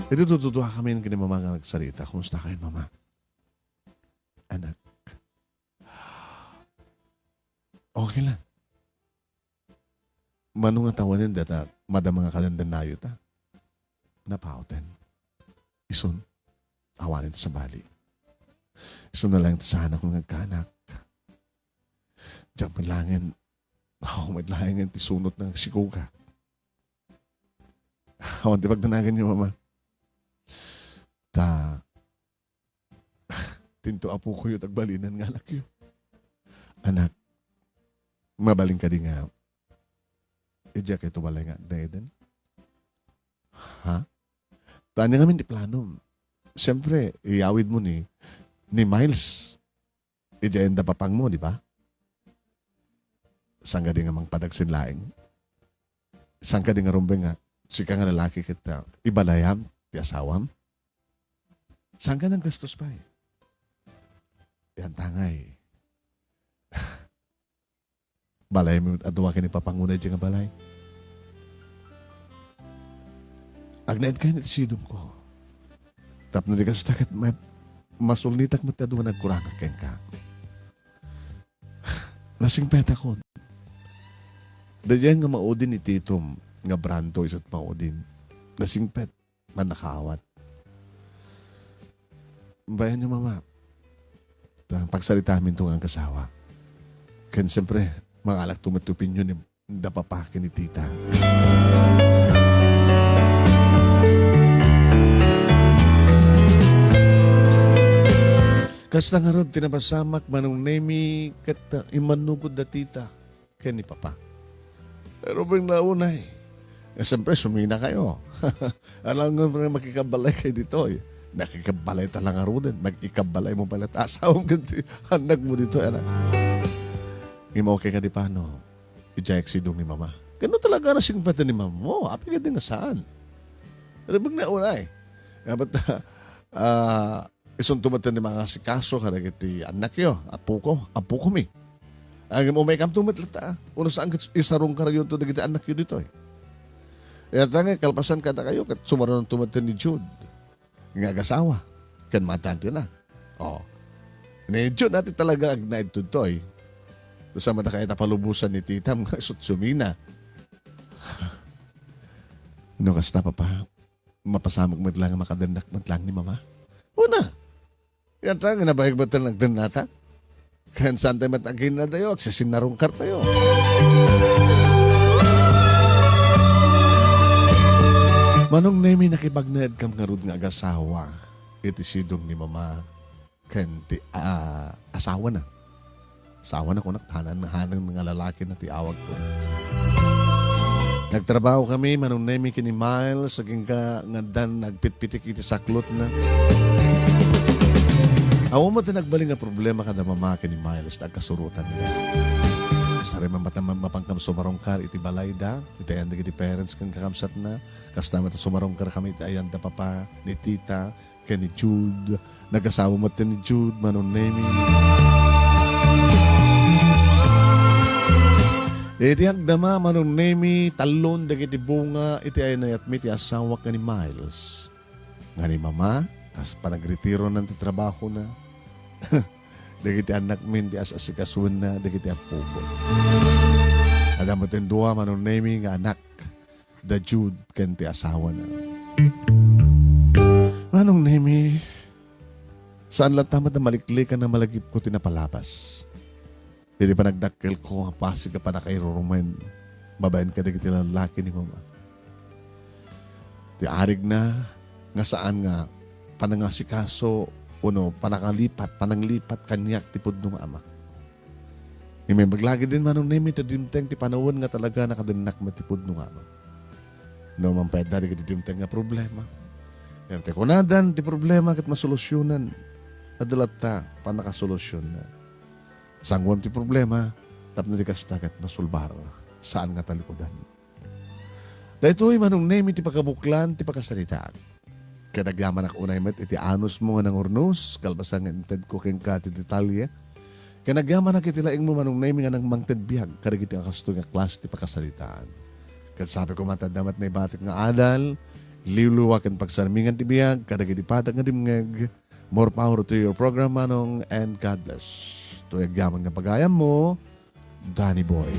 [SPEAKER 1] Ito tututuwa kami kini mama nga nagsalita. Kumusta kayo, mama? Anak. Okay lang. Manong nga tawanin data, madam mga kalandan na yun, napauten. Isun. Awanin sa bali. So na lang sa anak kong nagkaanak. Diyan mo langin. May langin ti sunod ng sikuga. Di pagdanagan niyo, mama. Tinto apo ko yung tagbalinan nga anak yun. Anak, mabaling ka din nga. Diyan kayo tumalay nga. Daiden? Ha? Tanya kami di plano. Siyempre, iawid mo ni Miles. Ijayenda papang mo, di ba? Saan ka din nga mang padagsin laing? Saan ka din nga rumbeng nga? Sika nga lalaki kita, ibalayam, ti asawam? Saan ka nang gastos pa eh? Yan tangay. Balay mo at duwakin ni papangunay dyan nga balay. Agnaid kayo nito sidom ko. Tap na di ka sa takat masulnitak mo tayo nagkurang keng ka. Lasing peta ko. Dadyan nga maudin ni Titom nga branto isa't maudin. Lasing pet manakawat. Bayan niyo mama. Pagsalita amin itong ang kasawa. Kaya siyempre, mga alak tumatupin yun, dapapakin ni tita. Kasta nga ron, tinapasamak, manong nemi, kat imanugod na tita. Kaya ni papa. Pero bang naunay. Siyempre, sumina kayo. Alam nga makikabalay kayo dito eh. Nakikabalay talaga rin. Nag-ikabalay mo pala. Asawang ganti. Anak mo dito. Ima okay ka di paano? I-jack si dong ni mama. Gano'n talaga na singpata ni mama mo. Api ka din nga saan? Ano bang naunay? Ba't isang tumatan ni mga sikaso ka na kiti anak yo. Apo ko mi. Ang mo may kam tumatlata. Una saan isarong ka rin to na kiti anak yo dito eh. Kaya tanga, kalpasan ka na kayo. Kat sumaron tumatan ni Jude. Nga gasawa. Kan matante na. Medyo natin talaga agnaid to toy. Sama na kaya palubusan ni tita mga sutsumina. No kasta pa mapasamag mo lang makadanak mo lang ni mama. Una. Yan tayo, nabayag ba tayo nagdanata? Kaya saan tayo matagin na tayo, agsasinarong kar tayo. Manong nemi nakipagnaed kam nga rod nga agasawa. Iti sidong ni mama. Kanti asawa na. Asawa na ko naktanan na hanang mga lalaki na tiawag ko. Nagtrabaho kami, manong nemi kini Miles, saging ka nga dan nagpitpitik iti saklot na. Awa mo nagbalik nga problema kada mama kini Miles, nagkasurutan niya. Sari mapangkam sumarongkar iti balayda, iti ayan iti parents kang kakamsat na, kasta mata sumarongkar kami iti ayan da papa, ni tita, kay ni Jude, nagasawa mo ni Jude, manong nemi. Iti hagdama, manong nemi, talon, dagiti bunga, iti ayan na yatmi, iti asawa ka ni Miles. Nga ni mama, tas panagretiro ng trabaho na, dagiti anak min di as-asikasun na dagiti apupo. Adam mo tindua manong nemi nga anak da Jude ken ti asawa na. Manong nemi saan lang tamat na maliklikan na malagip ko tinapalapas. Hindi pa nagdakkel ko nga pasig ka pa na kay Roman. Babayan ka dagiti lalaki ni mama. Ti arig na nga saan nga panangasikaso uno, pananglipat kanyak tipod ng ama. May maglagi din manong nemi to dimteng ti panawon nga talaga nakadinak matipod ng ama. No, mampayad dari ka ti dimteng nga problema. Yan, te kunadan ti problema kat masolusyonan. Adalat ta, panakasolusyon na. Sangwam ti problema, tap na di kastakat masulbar. Saan nga talikodan? Dahito'y manong nemi ti pagkabuklan, ti pagkasalitaan. Kaya nagyaman ako unay met, iti anos mo nga ng urnos, kalbasan nga inted ko keng ka ti detalye. Kaya nagyaman na kitilaing mo manong name nga ng mangted bihag, karigiti ang kasto nga klas ti pakasalitaan. Kaya sabi ko matadamat na ibatik nga adal, liluwakan pagsarmingan ti bihag, karigiti patag nga dimngeg, more power to your program manong, and God bless. Ito nagyaman nga pagayam mo, Danny Boy.